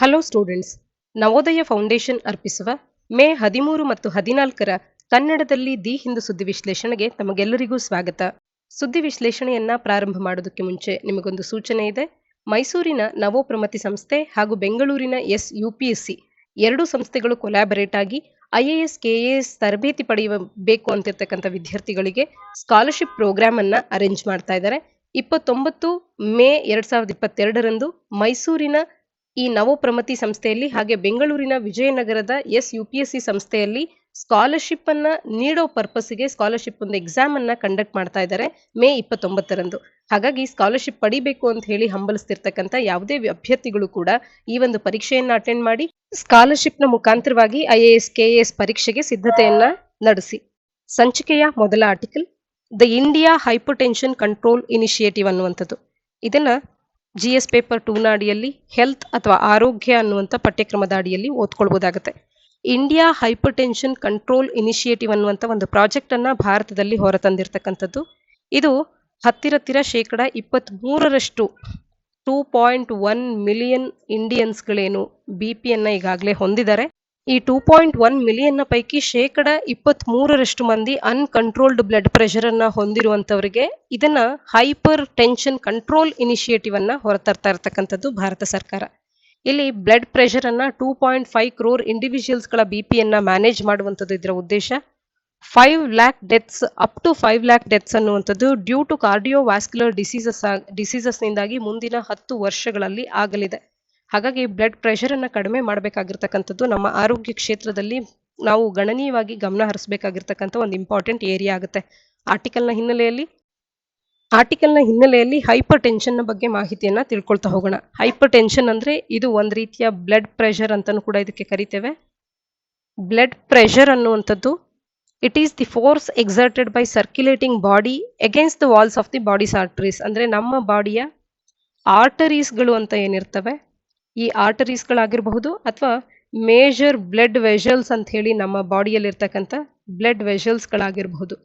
Hello students, Navodaya foundation ಅರ್ಪಿಸುವ ಮೇ 13 ಮತ್ತು 14ರ ಕನ್ನಡದಲ್ಲಿ ದಿ ಹಿಂದೂ ಸುದ್ದಿ ವಿಶ್ಲೇಷಣೆಗೆ ತಮಗೆಲ್ಲರಿಗೂ ಸ್ವಾಗತ. ಸುದ್ದಿ ವಿಶ್ಲೇಷಣೆಯನ್ನ ಪ್ರಾರಂಭ ಮಾಡೋದಕ್ಕೆ ಮುಂಚೆ ನಿಮಗೊಂದು ಸೂಚನೆ ಇದೆ. ಮೈಸೂರಿನ ನವೋಪ್ರಮತಿ ಸಂಸ್ಥೆ ಹಾಗೂ ಬೆಂಗಳೂರಿನ UPSC ಎರಡೂ ಸಂಸ್ಥೆಗಳು ಕೊಲ್ಯಾಬರೇಟ್ ಆಗಿ IAS KAS ತರಬೇತಿ ಪಡೆಯಬೇಕು ಅಂತಿರ್ತಕ್ಕಂಥ ವಿದ್ಯಾರ್ಥಿಗಳಿಗೆ ಸ್ಕಾಲರ್ಶಿಪ್ ಪ್ರೋಗ್ರಾಮ್ ಅನ್ನ ಅರೇಂಜ್ ಮಾಡ್ತಾ ಇದ್ದಾರೆ. 29 ಮೇ 2022ರಂದು ಮೈಸೂರಿನ ಈ ನವೋಪ್ರಮತಿ ಸಂಸ್ಥೆಯಲ್ಲಿ ಹಾಗೆ ಬೆಂಗಳೂರಿನ ವಿಜಯನಗರದ UPSC ಸಂಸ್ಥೆಯಲ್ಲಿ ಸ್ಕಾಲರ್ಶಿಪ್ ಅನ್ನ ನೀಡೋ ಪರ್ಪಸ್ಗೆ ಸ್ಕಾಲರ್ಶಿಪ್ ಒಂದು ಎಕ್ಸಾಮ್ ಅನ್ನ ಕಂಡಕ್ಟ್ ಮಾಡ್ತಾ ಇದ್ದಾರೆ ಮೇ 29ರಂದು. ಹಾಗಾಗಿ ಸ್ಕಾಲರ್ಶಿಪ್ ಪಡಿಬೇಕು ಅಂತ ಹೇಳಿ ಹಂಬಲಿಸ್ತಿರ್ತಕ್ಕಂಥ ಯಾವುದೇ ಅಭ್ಯರ್ಥಿಗಳು ಕೂಡ ಈ ಒಂದು ಪರೀಕ್ಷೆಯನ್ನ ಅಟೆಂಡ್ ಮಾಡಿ ಸ್ಕಾಲರ್ಶಿಪ್ ನ ಮುಖಾಂತರವಾಗಿ IAS KAS ಪರೀಕ್ಷೆಗೆ ಸಿದ್ಧತೆಯನ್ನ ನಡೆಸಿ. ಸಂಚಿಕೆಯ ಮೊದಲ article the India hypertension control initiative ಅನ್ನುವಂಥದ್ದು. ಇದನ್ನ GS ಪೇಪರ್ 2ನ ಅಡಿಯಲ್ಲಿ ಹೆಲ್ತ್ ಅಥವಾ ಆರೋಗ್ಯ ಅನ್ನುವಂಥ ಪಠ್ಯಕ್ರಮದ ಅಡಿಯಲ್ಲಿ ಓದ್ಕೊಳ್ಬಹುದಾಗುತ್ತೆ. ಇಂಡಿಯಾ ಹೈಪರ್ಟೆನ್ಷನ್ ಕಂಟ್ರೋಲ್ ಇನಿಷಿಯೇಟಿವ್ ಅನ್ನುವಂಥ ಒಂದು ಪ್ರಾಜೆಕ್ಟ್ ಅನ್ನ ಭಾರತದಲ್ಲಿ ಹೊರತಂದಿರತಕ್ಕಂಥದ್ದು. ಇದು ಹತ್ತಿರ 23% 2.1 ಮಿಲಿಯನ್ ಇಂಡಿಯನ್ಸ್ಗಳೇನು BP ಅನ್ನ ಈಗಾಗಲೇ ಹೊಂದಿದ್ದಾರೆ. ಈ 2.1 ಮಿಲಿಯನ್ ಪೈಕಿ 23% ಮಂದಿ ಅನ್ಕಂಟ್ರೋಲ್ಡ್ ಬ್ಲಡ್ ಪ್ರೆಷರ್ ಅನ್ನ ಹೊಂದಿರುವಂತವರಿಗೆ ಇದನ್ನ ಹೈಪರ್ ಟೆನ್ಷನ್ ಕಂಟ್ರೋಲ್ ಇನಿಷಿಯೇಟಿವ್ ಅನ್ನ ಹೊರತರ್ತಾ ಇರತಕ್ಕಂಥದ್ದು ಭಾರತ ಸರ್ಕಾರ. ಇಲ್ಲಿ ಬ್ಲಡ್ ಪ್ರೆಷರ್ ಅನ್ನ 2.5 ಕ್ರೋರ್ ಇಂಡಿವಿಜುವಲ್ಸ್ ಗಳ BP ಅನ್ನ ಮ್ಯಾನೇಜ್ ಮಾಡುವಂಥದ್ದು ಇದರ ಉದ್ದೇಶ. 5 lakh deaths up to 5 lakh deaths ಅನ್ನುವಂಥದ್ದು ಡ್ಯೂ ಟು ಕಾರ್ಡಿಯೋವ್ಯಾಸ್ಕ್ಯುಲರ್ ಡಿಸೀಸಸ್ ನಿಂದಾಗಿ ಮುಂದಿನ 10 ವರ್ಷಗಳಲ್ಲಿ ಆಗಲಿದೆ. ಹಾಗಾಗಿ ಬ್ಲಡ್ ಪ್ರೆಷರ್ ಅನ್ನ ಕಡಿಮೆ ಮಾಡಬೇಕಾಗಿರ್ತಕ್ಕಂಥದ್ದು ನಮ್ಮ ಆರೋಗ್ಯ ಕ್ಷೇತ್ರದಲ್ಲಿ ನಾವು ಗಣನೀಯವಾಗಿ ಗಮನ ಹರಿಸಬೇಕಾಗಿರ್ತಕ್ಕಂಥ ಒಂದು ಇಂಪಾರ್ಟೆಂಟ್ ಏರಿಯಾ ಆಗುತ್ತೆ. ಆರ್ಟಿಕಲ್ನ ಹಿನ್ನೆಲೆಯಲ್ಲಿ ಹೈಪರ್ ಟೆನ್ಷನ್ ಬಗ್ಗೆ ಮಾಹಿತಿಯನ್ನ ತಿಳ್ಕೊಳ್ತಾ ಹೋಗೋಣ. ಹೈಪರ್ ಟೆನ್ಷನ್ ಅಂದ್ರೆ ಇದು ಒಂದು ರೀತಿಯ ಬ್ಲಡ್ ಪ್ರೆಷರ್ ಅಂತಾನೂ ಕೂಡ ಇದಕ್ಕೆ ಕರಿತೇವೆ. ಬ್ಲಡ್ ಪ್ರೆಷರ್ ಅನ್ನುವಂಥದ್ದು it is the force exerted by circulating body against the walls of the body's arteries. ಅಂದ್ರೆ ನಮ್ಮ ಬಾಡಿಯ ಆರ್ಟರೀಸ್ಗಳು ಅಂತ ಏನಿರ್ತವೆ, ಈ ಆರ್ಟರೀಸ್ಗಳಾಗಿರಬಹುದು ಅಥವಾ ಮೇಜರ್ ಬ್ಲಡ್ ವೆಸಲ್ಸ್ ಅಂತ ಹೇಳಿ ನಮ್ಮ ಬಾಡಿಯಲ್ಲಿ ಇರ್ತಕ್ಕಂಥ ಬ್ಲಡ್ ವೆಸಲ್ಸ್ಗಳಾಗಿರಬಹುದು.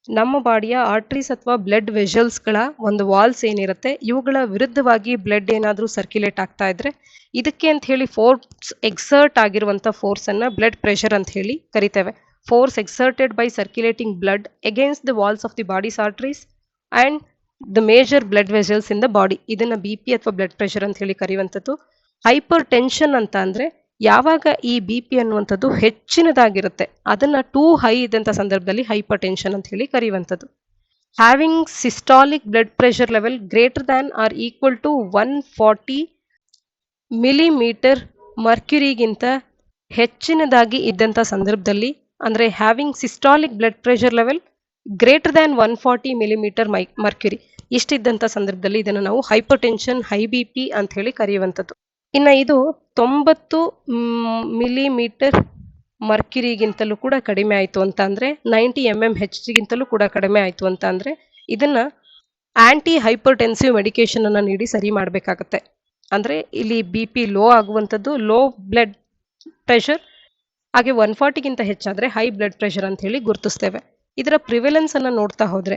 ನಮ್ಮ ಬಾಡಿಯ ಆರ್ಟರೀಸ್ ಅಥವಾ ಬ್ಲಡ್ ವೆಸಲ್ಸ್ಗಳ ಒಂದು ವಾಲ್ಸ್ ಏನಿರುತ್ತೆ, ಇವುಗಳ ವಿರುದ್ಧವಾಗಿ ಬ್ಲಡ್ ಏನಾದರೂ ಸರ್ಕ್ಯುಲೇಟ್ ಆಗ್ತಾ ಇದ್ರೆ ಇದಕ್ಕೆ ಅಂತ ಹೇಳಿ ಫೋರ್ಸ್ ಎಕ್ಸರ್ಟ್ ಆಗಿರುವಂಥ ಫೋರ್ಸ್ ಅನ್ನ ಬ್ಲಡ್ ಪ್ರೆಷರ್ ಅಂತ ಹೇಳಿ ಕರಿತೇವೆ. Force exerted by circulating blood against the walls of the body's arteries and the major blood vessels in the body, ಇದನ್ನ BP ಅಥವಾ ಬ್ಲಡ್ ಪ್ರೆಷರ್ ಅಂತ ಹೇಳಿ ಕರೆಯುವಂಥದ್ದು. ಹೈಪರ್ ಟೆನ್ಷನ್ ಅಂತ ಅಂದ್ರೆ ಯಾವಾಗ ಈ BP ಅನ್ನುವಂಥದ್ದು ಹೆಚ್ಚಿನದಾಗಿರುತ್ತೆ, ಅದನ್ನ ಟೂ ಹೈ ಇದ್ದಂಥ ಸಂದರ್ಭದಲ್ಲಿ ಹೈಪರ್ ಟೆನ್ಷನ್ ಅಂತ ಹೇಳಿ ಕರೆಯುವಂಥದ್ದು. Having systolic blood pressure level greater than or equal to 140 millimetre ಮರ್ಕ್ಯುರಿಗಿಂತ ಹೆಚ್ಚಿನದಾಗಿ ಇದ್ದಂಥ ಸಂದರ್ಭದಲ್ಲಿ, ಅಂದ್ರೆ having systolic blood pressure level greater than 140 millimetre mercury ಇಷ್ಟಿದ್ದಂಥ ಸಂದರ್ಭದಲ್ಲಿ ಇದನ್ನು ನಾವು ಹೈಪರ್ ಟೆನ್ಷನ್ ಹೈ BP ಅಂತ ಹೇಳಿ ಕರೆಯುವಂಥದ್ದು. ಇನ್ನು ಇದು 90 ಮಿಲಿಮೀಟರ್ ಮರ್ಕ್ಯುರಿಗಿಂತಲೂ ಕೂಡ ಕಡಿಮೆ ಆಯಿತು ಅಂತ ಅಂದ್ರೆ 90 mmHgಗಿಂತಲೂ ಕೂಡ ಕಡಿಮೆ ಆಯಿತು ಅಂತ ಅಂದ್ರೆ ಇದನ್ನ ಆಂಟಿ ಹೈಪರ್ ಟೆನ್ಸಿವ್ ಮೆಡಿಕೇಶನ್ ಅನ್ನ ನೀಡಿ ಸರಿ ಮಾಡಬೇಕಾಗತ್ತೆ. ಅಂದ್ರೆ ಇಲ್ಲಿ BP ಲೋ ಆಗುವಂಥದ್ದು ಲೋ ಬ್ಲಡ್ ಪ್ರೆಷರ್, ಹಾಗೆ 140ಗಿಂತ ಹೆಚ್ಚಾದ್ರೆ ಹೈ ಬ್ಲಡ್ ಪ್ರೆಷರ್ ಅಂತ ಹೇಳಿ ಗುರುತಿಸ್ತೇವೆ. ಇದರ ಪ್ರಿವೆಲೆನ್ಸ್ ಅನ್ನ ನೋಡ್ತಾ ಹೋದ್ರೆ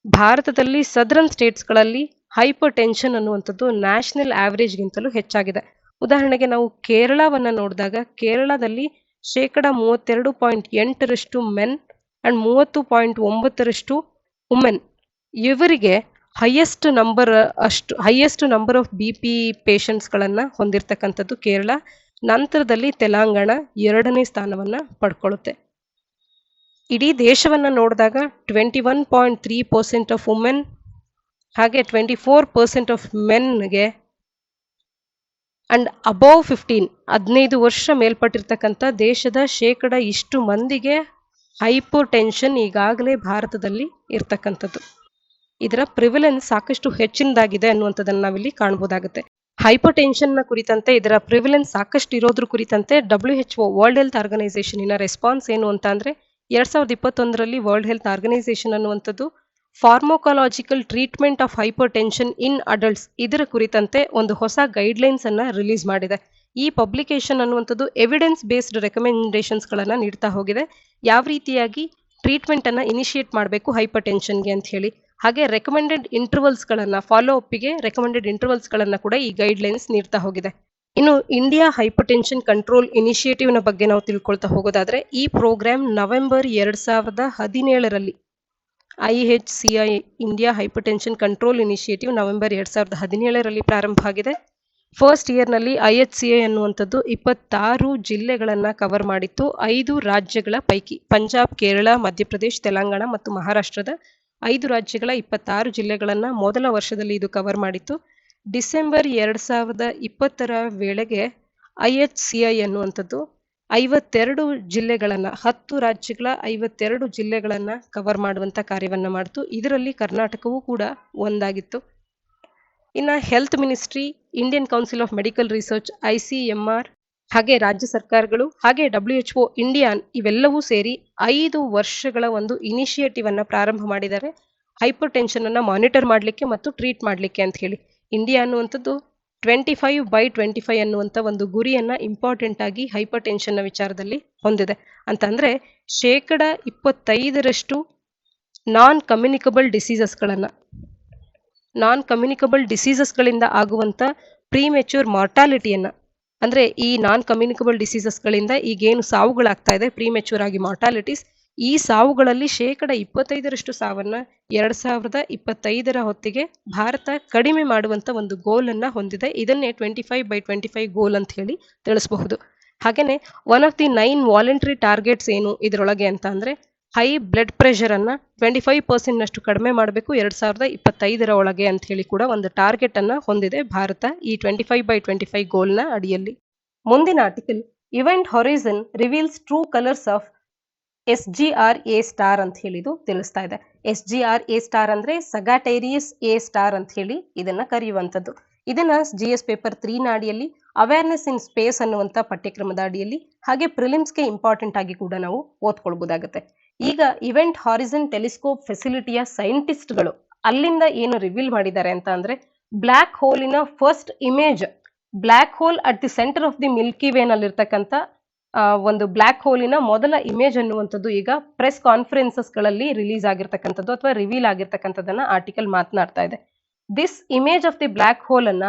ಭಾರತದಲ್ಲಿ ಸದರ್ನ್ ಸ್ಟೇಟ್ಸ್ಗಳಲ್ಲಿ ಹೈಪರ್ ಟೆನ್ಷನ್ ಅನ್ನುವಂಥದ್ದು ನ್ಯಾಷನಲ್ ಆವರೇಜ್ಗಿಂತಲೂ ಹೆಚ್ಚಾಗಿದೆ. ಉದಾಹರಣೆಗೆ ನಾವು ಕೇರಳವನ್ನ ನೋಡಿದಾಗ ಕೇರಳದಲ್ಲಿ 32.8% ಮೆನ್ ಅಂಡ್ 30.9% ವುಮೆನ್ ಇವರಿಗೆ ಹೈಯೆಸ್ಟ್ ನಂಬರ್ ಆಫ್ BP ಪೇಷಂಟ್ಸ್ಗಳನ್ನ ಹೊಂದಿರತಕ್ಕಂಥದ್ದು ಕೇರಳ. ನಂತರದಲ್ಲಿ ತೆಲಂಗಾಣ 2ನೇ ಸ್ಥಾನವನ್ನ ಪಡ್ಕೊಳ್ಳುತ್ತೆ. ಇಡೀ ದೇಶವನ್ನ ನೋಡಿದಾಗ 21.3% ಆಫ್ ವುಮೆನ್ ಹಾಗೆ 24% ಆಫ್ ಮೆನ್ಗೆ ಅಂಡ್ ಅಬೌವ್ 15 ವರ್ಷ ಮೇಲ್ಪಟ್ಟಿರ್ತಕ್ಕಂಥ ದೇಶದ ಇಷ್ಟು ಮಂದಿಗೆ ಹೈಪರ್ ಟೆನ್ಷನ್ ಈಗಾಗಲೇ ಭಾರತದಲ್ಲಿ ಇರ್ತಕ್ಕಂಥದ್ದು. ಇದರ ಪ್ರಿವಿಲೆನ್ಸ್ ಸಾಕಷ್ಟು ಹೆಚ್ಚಿನದಾಗಿದೆ ಅನ್ನುವಂಥದ್ದನ್ನು ನಾವಿಲ್ಲಿ ಕಾಣಬಹುದಾಗುತ್ತೆ. ಹೈಪರ್ ಟೆನ್ಷನ್ ನ ಕುರಿತಂತೆ ಇದರ ಪ್ರಿವಿಲೆನ್ಸ್ ಸಾಕಷ್ಟು ಇರೋದ್ರ ಕುರಿತಂತೆ WHO ವರ್ಲ್ಡ್ ಹೆಲ್ತ್ ಆರ್ಗನೈಸೇಷನ್ ಇನ ರೆಸ್ಪಾನ್ಸ್ ಏನು ಅಂತ ಅಂದ್ರೆ 2021ರಲ್ಲಿ ವರ್ಲ್ಡ್ ಹೆಲ್ತ್ ಆರ್ಗನೈಸೇಷನ್ ಅನ್ನುವಂಥದ್ದು pharmacological treatment of hypertension in adults ಇದರ ಕುರಿತಂತೆ ಒಂದು ಹೊಸ ಗೈಡ್ಲೈನ್ಸ್ ಅನ್ನ ರಿಲೀಸ್ ಮಾಡಿದೆ. ಈ ಪಬ್ಲಿಕೇಶನ್ ಅನ್ನುವಂಥದ್ದು ಎವಿಡೆನ್ಸ್ ಬೇಸ್ಡ್ ರೆಕಮೆಂಡೇಶನ್ಸ್ ಗಳನ್ನ ನೀಡ್ತಾ ಹೋಗಿದೆ. ಯಾವ ರೀತಿಯಾಗಿ ಟ್ರೀಟ್ಮೆಂಟ್ ಅನ್ನ ಇನಿಷಿಯೇಟ್ ಮಾಡಬೇಕು ಹೈಪರ್ ಟೆನ್ಷನ್ಗೆ ಅಂತ ಹೇಳಿ, ಹಾಗೆ ರೆಕಮೆಂಡೆಡ್ ಇಂಟರ್ವಲ್ಸ್ ಗಳನ್ನ ಫಾಲೋ ಅಪ್ಗೆ ರೆಕಮೆಂಡೆಡ್ ಇಂಟರ್ವಲ್ಸ್ ಗಳನ್ನ ಕೂಡ ಈ ಗೈಡ್ಲೈನ್ಸ್ ನೀಡ್ತಾ ಹೋಗಿದೆ. ಇನ್ನು ಇಂಡಿಯಾ ಹೈಪರ್ಟೆನ್ಷನ್ ಕಂಟ್ರೋಲ್ ಇನಿಷಿಯೇಟಿವ್ ನ ಬಗ್ಗೆ ನಾವು ತಿಳ್ಕೊಳ್ತಾ ಹೋಗೋದಾದ್ರೆ ಈ ಪ್ರೋಗ್ರಾಮ್ ನವೆಂಬರ್ 2017ರಲ್ಲಿ IHCI India hypertension control initiative November 2017ರಲ್ಲಿ ಪ್ರಾರಂಭ ಆಗಿದೆ. ಫಸ್ಟ್ ಇಯರ್ನಲ್ಲಿ IHCI ಅನ್ನುವಂಥದ್ದು 26 ಜಿಲ್ಲೆಗಳನ್ನು ಕವರ್ ಮಾಡಿತ್ತು. 5 ರಾಜ್ಯಗಳ ಪೈಕಿ ಪಂಜಾಬ್, ಕೇರಳ, ಮಧ್ಯಪ್ರದೇಶ್, ತೆಲಂಗಾಣ ಮತ್ತು ಮಹಾರಾಷ್ಟ್ರದ 5 ರಾಜ್ಯಗಳ 26 ಜಿಲ್ಲೆಗಳನ್ನು ಮೊದಲ ವರ್ಷದಲ್ಲಿ ಇದು ಕವರ್ ಮಾಡಿತ್ತು. ಡಿಸೆಂಬರ್ 2020ರ ವೇಳೆಗೆ IHCI ಅನ್ನುವಂಥದ್ದು 52 ಜಿಲ್ಲೆಗಳನ್ನು 10 ರಾಜ್ಯಗಳ 52 ಜಿಲ್ಲೆಗಳನ್ನು ಕವರ್ ಮಾಡುವಂಥ ಕಾರ್ಯವನ್ನು ಮಾಡಿತು. ಇದರಲ್ಲಿ ಕರ್ನಾಟಕವೂ ಕೂಡ ಒಂದಾಗಿತ್ತು. ಇನ್ನು health ministry, Indian council of medical research, ICMR ಹಾಗೆ ರಾಜ್ಯ ಸರ್ಕಾರಗಳು ಹಾಗೆ WHO ಇಂಡಿಯಾ ಇವೆಲ್ಲವೂ ಸೇರಿ 5 ವರ್ಷಗಳ ಒಂದು ಇನಿಷಿಯೇಟಿವ್ ಅನ್ನು ಪ್ರಾರಂಭ ಮಾಡಿದ್ದಾರೆ ಹೈಪರ್ ಟೆನ್ಷನ್ ಅನ್ನು ಮಾನಿಟರ್ ಮಾಡಲಿಕ್ಕೆ ಮತ್ತು ಟ್ರೀಟ್ ಮಾಡಲಿಕ್ಕೆ ಅಂತ ಹೇಳಿ. ಇಂಡಿಯಾ ಅನ್ನುವಂಥದ್ದು 25/25 ಅನ್ನುವಂಥ ಒಂದು ಗುರಿಯನ್ನ ಇಂಪಾರ್ಟೆಂಟ್ ಆಗಿ ಹೈಪರ್ ಟೆನ್ಷನ್ನ ವಿಚಾರದಲ್ಲಿ ಹೊಂದಿದೆ. ಅಂತಂದ್ರೆ 25% ನಾನ್ ಕಮ್ಯುನಿಕಬಲ್ ಡಿಸೀಸಸ್ಗಳಿಂದ ಆಗುವಂಥ ಪ್ರೀಮೆಚ್ಯೂರ್ ಮಾರ್ಟಾಲಿಟಿಯನ್ನ, ಅಂದ್ರೆ ಈ ನಾನ್ ಕಮ್ಯುನಿಕಬಲ್ ಡಿಸೀಸಸ್ಗಳಿಂದ ಈಗೇನು ಸಾವುಗಳಾಗ್ತಾ ಇದೆ ಪ್ರೀಮೆಚ್ಯೂರ್ ಆಗಿ ಮಾರ್ಟಾಲಿಟೀಸ್, ಈ ಸಾವುಗಳಲ್ಲಿ 25% ಸಾವನ್ನ 2025ರ ಹೊತ್ತಿಗೆ ಭಾರತ ಕಡಿಮೆ ಮಾಡುವಂತ ಒಂದು ಗೋಲ್ ಅನ್ನ ಹೊಂದಿದೆ. ಇದನ್ನೇ 25/25 ಗೋಲ್ ಅಂತ ಹೇಳಿ ತಿಳಿಸಬಹುದು. ಹಾಗೇನೆ one of the 9 voluntary targets ಏನು ಇದರೊಳಗೆ ಅಂತ ಅಂದ್ರೆ ಹೈ ಬ್ಲಡ್ ಪ್ರೆಷರ್ ಅನ್ನ 25% ನಷ್ಟು ಕಡಿಮೆ ಮಾಡಬೇಕು 2025ರ ಒಳಗೆ ಅಂತ ಹೇಳಿ ಕೂಡ ಒಂದು ಟಾರ್ಗೆಟ್ ಅನ್ನ ಹೊಂದಿದೆ ಭಾರತ ಈ 25/25 ಗೋಲ್ನ ಅಡಿಯಲ್ಲಿ. ಮುಂದಿನ article, event horizon reveals true colours of SGR-A* ಅಂತ ಹೇಳಿದು ತಿಳಿಸ್ತಾ ಇದೆ. SGR-A* ಅಂದ್ರೆ ಸಗಾಟೇರಿಯಸ್ A* ಅಂತ ಹೇಳಿ ಇದನ್ನ ಕರೆಯುವಂಥದ್ದು. ಇದನ್ನ GS ಪೇಪರ್ 3 ನ ಅಡಿಯಲ್ಲಿ ಅವೇರ್ನೆಸ್ ಇನ್ ಸ್ಪೇಸ್ ಅನ್ನುವಂಥ ಪಠ್ಯಕ್ರಮದ ಅಡಿಯಲ್ಲಿ ಹಾಗೆ ಪ್ರಿಲಿಮ್ಸ್ಗೆ ಇಂಪಾರ್ಟೆಂಟ್ ಆಗಿ ಕೂಡ ನಾವು ಓದ್ಕೊಳ್ಬಹುದಾಗುತ್ತೆ. ಈಗ ಇವೆಂಟ್ ಹಾರಿಝನ್ ಟೆಲಿಸ್ಕೋಪ್ ಫೆಸಿಲಿಟಿಯ ಸೈಂಟಿಸ್ಟ್ಗಳು ಅಲ್ಲಿಂದ ಏನು ರಿವೀಲ್ ಮಾಡಿದ್ದಾರೆ ಅಂತ ಅಂದ್ರೆ ಬ್ಲ್ಯಾಕ್ ಹೋಲಿನ first image, black hole at the centre of the Milky Way ನಲ್ಲಿರ್ತಕ್ಕಂಥ ಒಂದು ಬ್ಲ್ಯಾಕ್ ಹೋಲಿನ ಮೊದಲ ಇಮೇಜ್ ಅನ್ನುವಂಥದ್ದು ಈಗ ಪ್ರೆಸ್ ಕಾನ್ಫರೆನ್ಸಸ್ ಗಳಲ್ಲಿ ರಿಲೀಸ್ ಆಗಿರ್ತಕ್ಕಂಥದ್ದು ಅಥವಾ ರಿವೀಲ್ ಆಗಿರ್ತಕ್ಕಂಥದ್ದನ್ನ ಆರ್ಟಿಕಲ್ ಮಾತನಾಡ್ತಾ ಇದೆ. This image of the black hole ಅನ್ನ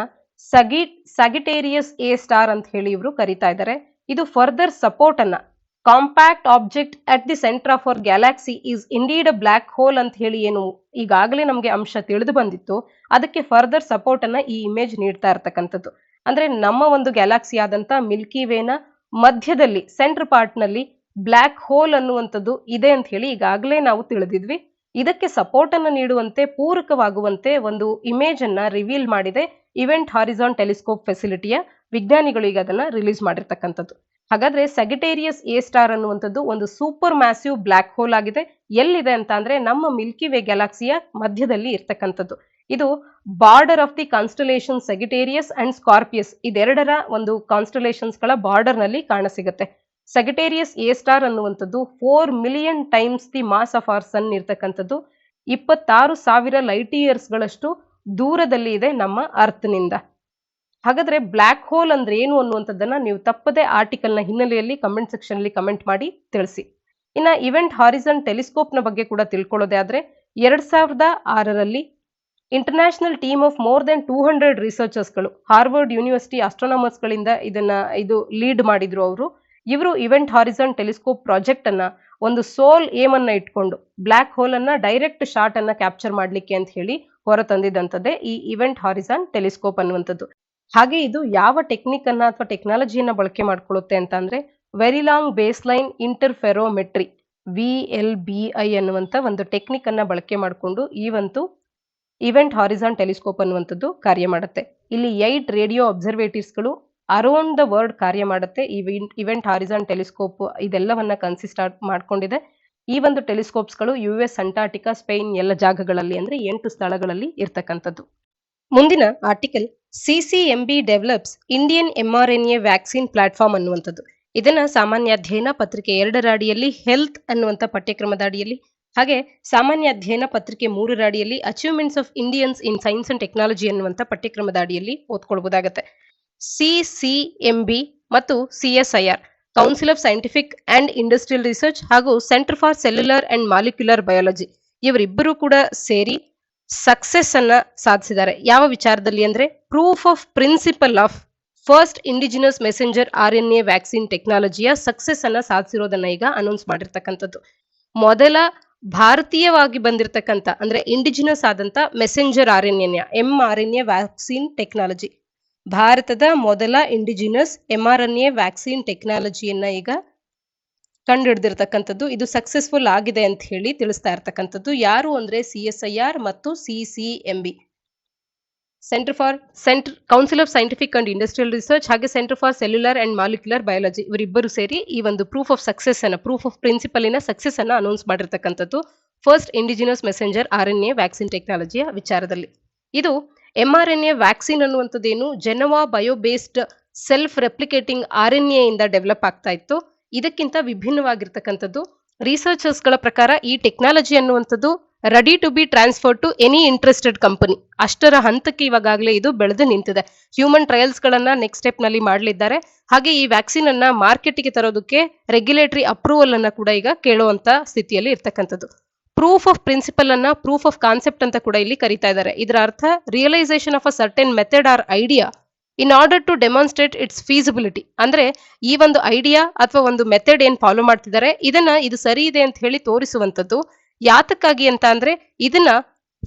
ಸಗಿಟೇರಿಯಸ್ A* ಅಂತ ಹೇಳಿ ಇವರು ಕರೀತಾ ಇದ್ದಾರೆ. ಇದು ಫರ್ದರ್ ಸಪೋರ್ಟ್ ಅನ್ನ compact object at the centre of our galaxy is indeed a black hole ಅಂತ ಹೇಳಿ ಏನು ಈಗಾಗಲೇ ನಮಗೆ ಅಂಶ ತಿಳಿದು ಬಂದಿತ್ತು, ಅದಕ್ಕೆ ಫರ್ದರ್ ಸಪೋರ್ಟ್ ಅನ್ನ ಈ ಇಮೇಜ್ ನೀಡ್ತಾ ಇರ್ತಕ್ಕಂಥದ್ದು. ಅಂದ್ರೆ ನಮ್ಮ ಒಂದು ಗ್ಯಾಲಾಕ್ಸಿ ಆದಂತ ಮಿಲ್ಕಿ ವೇನ ಮಧ್ಯದಲ್ಲಿ ಸೆಂಟರ್ ಪಾರ್ಟ್ ನಲ್ಲಿ ಬ್ಲ್ಯಾಕ್ ಹೋಲ್ ಅನ್ನುವಂಥದ್ದು ಇದೆ ಅಂತ ಹೇಳಿ ಈಗಾಗಲೇ ನಾವು ತಿಳಿದಿದ್ವಿ. ಇದಕ್ಕೆ ಸಪೋರ್ಟ್ ಅನ್ನು ನೀಡುವಂತೆ ಪೂರಕವಾಗುವಂತೆ ಒಂದು ಇಮೇಜ್ ಅನ್ನ ರಿವೀಲ್ ಮಾಡಿದೆ ಇವೆಂಟ್ ಹಾರಿಝಾನ್ ಟೆಲಿಸ್ಕೋಪ್ ಫೆಸಿಲಿಟಿಯ ವಿಜ್ಞಾನಿಗಳು ಈಗ ಅದನ್ನ ರಿಲೀಸ್ ಮಾಡಿರ್ತಕ್ಕಂಥದ್ದು. ಹಾಗಾದ್ರೆ ಸಗಿಟೇರಿಯಸ್ A* ಅನ್ನುವಂಥದ್ದು ಒಂದು ಸೂಪರ್ ಮ್ಯಾಸಿವ್ ಬ್ಲ್ಯಾಕ್ ಹೋಲ್ ಆಗಿದೆ. ಎಲ್ಲಿದೆ ಅಂತ ಅಂದ್ರೆ ನಮ್ಮ ಮಿಲ್ಕಿ ವೇ ಗ್ಯಾಲಾಕ್ಸಿಯ ಮಧ್ಯದಲ್ಲಿ ಇರ್ತಕ್ಕಂಥದ್ದು. ಇದು border of the constellation Sagittarius and Scorpius ಇದೆರಡರ ಒಂದು ಕಾನ್ಸ್ಟಲೇಷನ್ಸ್ ಗಳ ಬಾರ್ಡರ್ ನಲ್ಲಿ ಕಾಣಸಿಗುತ್ತೆ. ಸಗಿಟೇರಿಯಸ್ A* ಅನ್ನುವಂಥದ್ದು 4 million times the mass of our sun ಇರ್ತಕ್ಕಂಥದ್ದು. 26,000 ಲೈಟ್ ಇಯರ್ಸ್ ಗಳಷ್ಟು ದೂರದಲ್ಲಿ ಇದೆ ನಮ್ಮ ಅರ್ತ್ ನಿಂದ. ಹಾಗಾದ್ರೆ ಬ್ಲ್ಯಾಕ್ ಹೋಲ್ ಅಂದ್ರೆ ಏನು ಅನ್ನುವಂಥದ್ದನ್ನ ನೀವು ತಪ್ಪದೆ ಆರ್ಟಿಕಲ್ ನ ಹಿನ್ನೆಲೆಯಲ್ಲಿ ಕಮೆಂಟ್ ಸೆಕ್ಷನ್ ಅಲ್ಲಿ ಕಮೆಂಟ್ ಮಾಡಿ ತಿಳಿಸಿ. ಇನ್ನ ಇವೆಂಟ್ ಹಾರಿಝನ್ ಟೆಲಿಸ್ಕೋಪ್ ನ ಬಗ್ಗೆ ಕೂಡ ತಿಳ್ಕೊಳ್ಳೋದೇ ಆದ್ರೆ 2006ರಲ್ಲಿ international team of more than 200 ರಿಸರ್ಚರ್ಸ್ಗಳು ಹಾರ್ವರ್ಡ್ ಯೂನಿವರ್ಸಿಟಿ ಆಸ್ಟ್ರೋನಾಮರ್ಸ್ ಗಳಿಂದ ಇದು ಲೀಡ್ ಮಾಡಿದ್ರು ಅವರು. ಇವರು ಇವೆಂಟ್ ಹಾರಿಝನ್ ಟೆಲಿಸ್ಕೋಪ್ ಪ್ರಾಜೆಕ್ಟ್ ಅನ್ನ ಒಂದು ಸೋಲ್ ಏಮ್ ಅನ್ನ ಇಟ್ಕೊಂಡು ಬ್ಲ್ಯಾಕ್ ಹೋಲ್ ಅನ್ನ ಡೈರೆಕ್ಟ್ ಶಾಟ್ ಅನ್ನ ಕ್ಯಾಪ್ಚರ್ ಮಾಡ್ಲಿಕ್ಕೆ ಅಂತ ಹೇಳಿ ಹೊರತಂದಿದ್ದಂಥದ್ದೇ ಈ ಇವೆಂಟ್ ಹಾರಿಝನ್ ಟೆಲಿಸ್ಕೋಪ್ ಅನ್ನುವಂಥದ್ದು. ಹಾಗೆ ಇದು ಯಾವ ಟೆಕ್ನಿಕ್ ಅನ್ನ ಅಥವಾ ಟೆಕ್ನಾಲಜಿಯನ್ನ ಬಳಕೆ ಮಾಡ್ಕೊಳ್ಳುತ್ತೆ ಅಂತ ಅಂದ್ರೆ very long baseline interferometry VLBI ಅನ್ನುವಂಥ ಒಂದು ಟೆಕ್ನಿಕ್ ಅನ್ನ ಬಳಕೆ ಮಾಡಿಕೊಂಡು ಈ ಒಂದು ಇವೆಂಟ್ ಹಾರಿಝಾನ್ ಟೆಲಿಸ್ಕೋಪ್ ಅನ್ನುವಂಥದ್ದು ಕಾರ್ಯ ಮಾಡುತ್ತೆ. ಇಲ್ಲಿ 8 ರೇಡಿಯೋ ಅಬ್ಸರ್ವೇಟರೀಸ್ಗಳು ಅರೌಂಡ್ ದ ವರ್ಲ್ಡ್ ಕಾರ್ಯ ಮಾಡುತ್ತೆ. ಈ ಇವೆಂಟ್ ಹಾರಿಝಾನ್ ಟೆಲಿಸ್ಕೋಪ್ ಇದೆಲ್ಲವನ್ನ ಕನ್ಸಿಸ್ಟ್ ಮಾಡ್ಕೊಂಡಿದೆ. ಈ ಒಂದು ಟೆಲಿಸ್ಕೋಪ್ಸ್ಗಳು US, ಅಂಟಾರ್ಟಿಕಾ, ಸ್ಪೇನ್ ಎಲ್ಲ ಜಾಗಗಳಲ್ಲಿ ಅಂದ್ರೆ 8 ಸ್ಥಳಗಳಲ್ಲಿ ಇರ್ತಕ್ಕಂಥದ್ದು. ಮುಂದಿನ article, CCMB develops Indian mRNA vaccine platform ಅನ್ನುವಂಥದ್ದು. ಇದನ್ನ ಸಾಮಾನ್ಯ ಅಧ್ಯಯನ ಪತ್ರಿಕೆ 2ರ ಅಡಿಯಲ್ಲಿ ಹೆಲ್ತ್ ಅನ್ನುವಂಥ ಪಠ್ಯಕ್ರಮದ ಅಡಿಯಲ್ಲಿ ಹಾಗೆ ಸಾಮಾನ್ಯ ಅಧ್ಯಯನ ಪತ್ರಿಕೆ 3ರ ಅಡಿಯಲ್ಲಿ achievements of Indians in science and technology ಅನ್ನುವಂಥ ಪಠ್ಯಕ್ರಮದ ಅಡಿಯಲ್ಲಿ ಓದ್ಕೊಳ್ಬಹುದಾಗುತ್ತೆ. CCMB ಮತ್ತು CSIR Council of Scientific and Industrial Research ಹಾಗೂ Centre for Cellular and Molecular Biology ಇವರಿಬ್ಬರು ಕೂಡ ಸೇರಿ ಸಕ್ಸೆಸ್ ಅನ್ನ ಸಾಧಿಸಿದ್ದಾರೆ. ಯಾವ ವಿಚಾರದಲ್ಲಿ ಅಂದ್ರೆ proof of principle of first indigenous messenger RNA vaccine ಟೆಕ್ನಾಲಜಿಯ ಸಕ್ಸೆಸ್ ಅನ್ನ ಸಾಧಿಸಿರೋದನ್ನ ಈಗ ಅನೌನ್ಸ್ ಮಾಡಿರ್ತಕ್ಕಂಥದ್ದು. ಮೊದಲ ಭಾರತೀಯವಾಗಿ ಬಂದಿರತಕ್ಕಂಥ ಅಂದ್ರೆ ಇಂಡಿಜಿನಸ್ ಆದಂತ messenger RNA mRNA vaccine technology, ಭಾರತದ ಮೊದಲ ಇಂಡಿಜಿನಸ್ mRNA ವ್ಯಾಕ್ಸಿನ್ ಟೆಕ್ನಾಲಜಿಯನ್ನ ಈಗ ಕಂಡುಹಿಡಿದಿರ್ತಕ್ಕಂಥದ್ದು. ಇದು ಸಕ್ಸೆಸ್ಫುಲ್ ಆಗಿದೆ ಅಂತ ಹೇಳಿ ತಿಳಿಸ್ತಾ ಇರ್ತಕ್ಕಂಥದ್ದು. ಯಾರು ಅಂದ್ರೆ CSIR ಮತ್ತು CCMB, Council of Scientific and Industrial Research, ಹಾಗೆ Centre for Cellular and Molecular Biology, ಇವರಿಬ್ಬರು ಸೇರಿ ಈ ಒಂದು ಪ್ರೂಫ್ ಆಫ್ ಪ್ರಿನ್ಸಿಪಲ್ ಸಕ್ಸೆಸ್ ಅನ್ನ ಅನೌನ್ಸ್ ಮಾಡಿರ್ತಕ್ಕಂಥದ್ದು first indigenous messenger RNA vaccine ಟೆಕ್ನಾಲಜಿಯ ವಿಚಾರದಲ್ಲಿ. ಇದು mRNA ವ್ಯಾಕ್ಸಿನ್ ಅನ್ನುವಂಥದ್ದೇನು Gennova bio based self replicating RNA ಇಂದ ಡೆವಲಪ್ ಆಗ್ತಾ ಇತ್ತು. ಇದಕ್ಕಿಂತ ವಿಭಿನ್ನವಾಗಿರ್ತಕ್ಕಂಥದ್ದು. ರಿಸರ್ಚರ್ಸ್ ಗಳ ಪ್ರಕಾರ ಈ ಟೆಕ್ನಾಲಜಿ ಅನ್ನುವಂಥದ್ದು ready to be transfer to any interested company, ಅಷ್ಟರ ಹಂತಕ್ಕೆ ಇವಾಗಲೇ ಇದು ಬೆಳೆದು ನಿಂತಿದೆ. ಹ್ಯೂಮನ್ ಟ್ರಯಲ್ಸ್ ಗಳನ್ನ ನೆಕ್ಸ್ಟ್ ಸ್ಟೆಪ್ ನಲ್ಲಿ ಮಾಡಲಿದ್ದಾರೆ. ಹಾಗೆ ಈ ವ್ಯಾಕ್ಸಿನ್ ಅನ್ನ ಮಾರ್ಕೆಟ್ಗೆ ತರೋದಕ್ಕೆ ರೆಗ್ಯುಲೇಟರಿ ಅಪ್ರೂವಲ್ ಅನ್ನ ಕೂಡ ಈಗ ಕೇಳುವಂತ ಸ್ಥಿತಿಯಲ್ಲಿ ಇರ್ತಕ್ಕಂಥದ್ದು. ಪ್ರೂಫ್ ಆಫ್ ಪ್ರಿನ್ಸಿಪಲ್ ಅನ್ನ ಪ್ರೂಫ್ ಆಫ್ ಕಾನ್ಸೆಪ್ಟ್ ಅಂತ ಕೂಡ ಇಲ್ಲಿ ಕರೀತಾ ಇದ್ದಾರೆ. ಇದರ ಅರ್ಥ realisation of a certain method or idea in order to demonstrate its feasibility. ಅಂದ್ರೆ ಈ ಒಂದು ಐಡಿಯಾ ಅಥವಾ ಒಂದು ಮೆಥಡ್ ಏನ್ ಫಾಲೋ ಮಾಡ್ತಿದ್ದಾರೆ ಇದು ಸರಿ ಇದೆ ಅಂತ ಹೇಳಿ ತೋರಿಸುವಂತದ್ದು. ಯಾತಕ್ಕಾಗಿ ಅಂತ ಅಂದ್ರೆ ಇದನ್ನ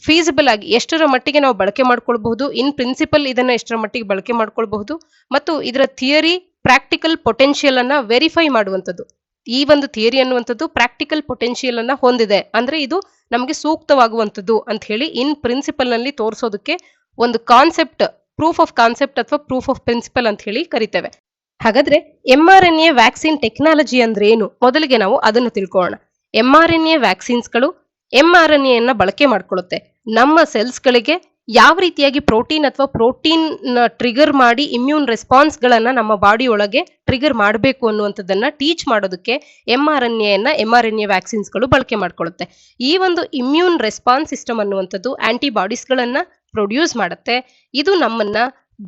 ಫೀಸಿಬಲ್ ಆಗಿ ಎಷ್ಟರ ಮಟ್ಟಿಗೆ ನಾವು ಬಳಕೆ ಮಾಡ್ಕೊಳ್ಬಹುದು, ಇನ್ ಪ್ರಿನ್ಸಿಪಲ್ ಇದನ್ನ ಎಷ್ಟರ ಮಟ್ಟಿಗೆ ಬಳಕೆ ಮಾಡ್ಕೊಳ್ಬಹುದು, ಮತ್ತು ಇದರ ಥಿಯರಿ ಪ್ರಾಕ್ಟಿಕಲ್ ಪೊಟೆನ್ಶಿಯಲ್ ಅನ್ನ ವೆರಿಫೈ ಮಾಡುವಂಥದ್ದು. ಈ ಒಂದು ಥಿಯರಿ ಅನ್ನುವಂಥದ್ದು ಪ್ರಾಕ್ಟಿಕಲ್ ಪೊಟೆನ್ಶಿಯಲ್ ಅನ್ನ ಹೊಂದಿದೆ, ಅಂದ್ರೆ ಇದು ನಮಗೆ ಸೂಕ್ತವಾಗುವಂಥದ್ದು ಅಂತ ಹೇಳಿ ಇನ್ ಪ್ರಿನ್ಸಿಪಲ್ ನಲ್ಲಿ ತೋರಿಸೋದಕ್ಕೆ ಒಂದು ಕಾನ್ಸೆಪ್ಟ್, ಪ್ರೂಫ್ ಆಫ್ ಕಾನ್ಸೆಪ್ಟ್ ಅಥವಾ ಪ್ರೂಫ್ ಆಫ್ ಪ್ರಿನ್ಸಿಪಲ್ ಅಂತ ಹೇಳಿ ಕರಿತೇವೆ. ಹಾಗಾದ್ರೆ mRNA ವ್ಯಾಕ್ಸಿನ್ ಟೆಕ್ನಾಲಜಿ ಅಂದ್ರೆ ಏನು, ಮೊದಲಿಗೆ ನಾವು ಅದನ್ನು ತಿಳ್ಕೊಳ್ಳೋಣ. mRNA ವ್ಯಾಕ್ಸಿನ್ಸ್ಗಳು mRNA ಅನ್ನ ಬಳಕೆ ಮಾಡ್ಕೊಳ್ಳುತ್ತೆ. ನಮ್ಮ ಸೆಲ್ಸ್ ಗಳಿಗೆ ಯಾವ ರೀತಿಯಾಗಿ ಪ್ರೋಟೀನ್ ಅಥವಾ ಪ್ರೋಟೀನ್ ಟ್ರಿಗರ್ ಮಾಡಿ ಇಮ್ಯೂನ್ ರೆಸ್ಪಾನ್ಸ್ ಗಳನ್ನ ನಮ್ಮ ಬಾಡಿ ಒಳಗೆ ಟ್ರಿಗರ್ ಮಾಡಬೇಕು ಅನ್ನುವಂಥದ್ದನ್ನ ಟೀಚ್ ಮಾಡೋದಕ್ಕೆ mRNA ವ್ಯಾಕ್ಸಿನ್ಸ್ ಗಳು ಬಳಕೆ ಮಾಡ್ಕೊಳ್ಳುತ್ತೆ. ಈ ಒಂದು ಇಮ್ಯೂನ್ ರೆಸ್ಪಾನ್ಸ್ ಸಿಸ್ಟಮ್ ಅನ್ನುವಂಥದ್ದು ಆಂಟಿಬಾಡೀಸ್ ಗಳನ್ನ ಪ್ರೊಡ್ಯೂಸ್ ಮಾಡುತ್ತೆ. ಇದು ನಮ್ಮನ್ನ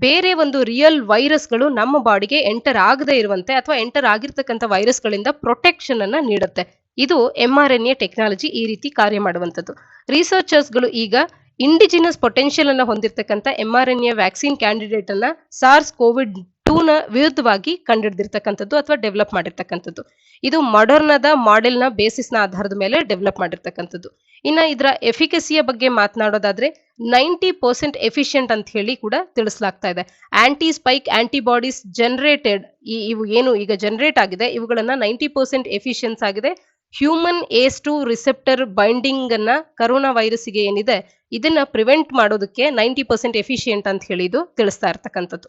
ಬೇರೆ ಒಂದು ರಿಯಲ್ ವೈರಸ್ಗಳು ನಮ್ಮ ಬಾಡಿಗೆ ಎಂಟರ್ ಆಗದೆ ಇರುವಂತೆ ಅಥವಾ ಎಂಟರ್ ಆಗಿರ್ತಕ್ಕಂಥ ವೈರಸ್ಗಳಿಂದ ಪ್ರೊಟೆಕ್ಷನ್ ಅನ್ನ ನೀಡುತ್ತೆ. ಇದು mRNA ಟೆಕ್ನಾಲಜಿ ಈ ರೀತಿ ಕಾರ್ಯ ಮಾಡುವಂಥದ್ದು. ರಿಸರ್ಚರ್ಸ್ ಗಳು ಈಗ ಇಂಡಿಜಿನಸ್ ಪೊಟೆನ್ಶಿಯಲ್ ಅನ್ನ ಹೊಂದಿರತಕ್ಕಂಥ mRNA ವ್ಯಾಕ್ಸಿನ್ ಕ್ಯಾಂಡಿಡೇಟ್ ಅನ್ನ SARS-CoV-2 ನ ವಿರುದ್ಧವಾಗಿ ಕಂಡುಹಿಡಿದಿರ್ತಕ್ಕಂಥದ್ದು ಅಥವಾ ಡೆವಲಪ್ ಮಾಡಿರ್ತಕ್ಕಂಥದ್ದು. ಇದು ಮಾಡರ್ನಾದ ಮಾಡೆಲ್ ನ ಬೇಸಿಸ್ ನ ಆಧಾರದ ಮೇಲೆ ಡೆವಲಪ್ ಮಾಡಿರ್ತಕ್ಕಂಥದ್ದು. ಇನ್ನ ಇದರ ಎಫಿಕಸಿಯ ಬಗ್ಗೆ ಮಾತನಾಡೋದಾದ್ರೆ 90% ಎಫಿಷಿಯಂಟ್ ಅಂತ ಹೇಳಿ ಕೂಡ ತಿಳಿಸಲಾಗ್ತಾ ಇದೆ. ಆಂಟಿ ಸ್ಪೈಕ್ ಆಂಟಿಬಾಡೀಸ್ ಜನರೇಟೆಡ್, ಇವು ಏನು ಈಗ ಜನರೇಟ್ ಆಗಿದೆ ಇವುಗಳನ್ನ 90% ಎಫಿಷಿಯನ್ಸ್ ಆಗಿದೆ. ಹ್ಯೂಮನ್ ACE2 ರಿಸೆಪ್ಟರ್ ಬೈಂಡಿಂಗ್ ಅನ್ನ ಕರೋನಾ ವೈರಸ್ಗೆ ಏನಿದೆ ಇದನ್ನ ಪ್ರಿವೆಂಟ್ ಮಾಡೋದಕ್ಕೆ 90% ಎಫಿಷಿಯಂಟ್ ಅಂತ ಹೇಳಿ ಇದು ತಿಳಿಸ್ತಾ ಇರ್ತಕ್ಕಂಥದ್ದು.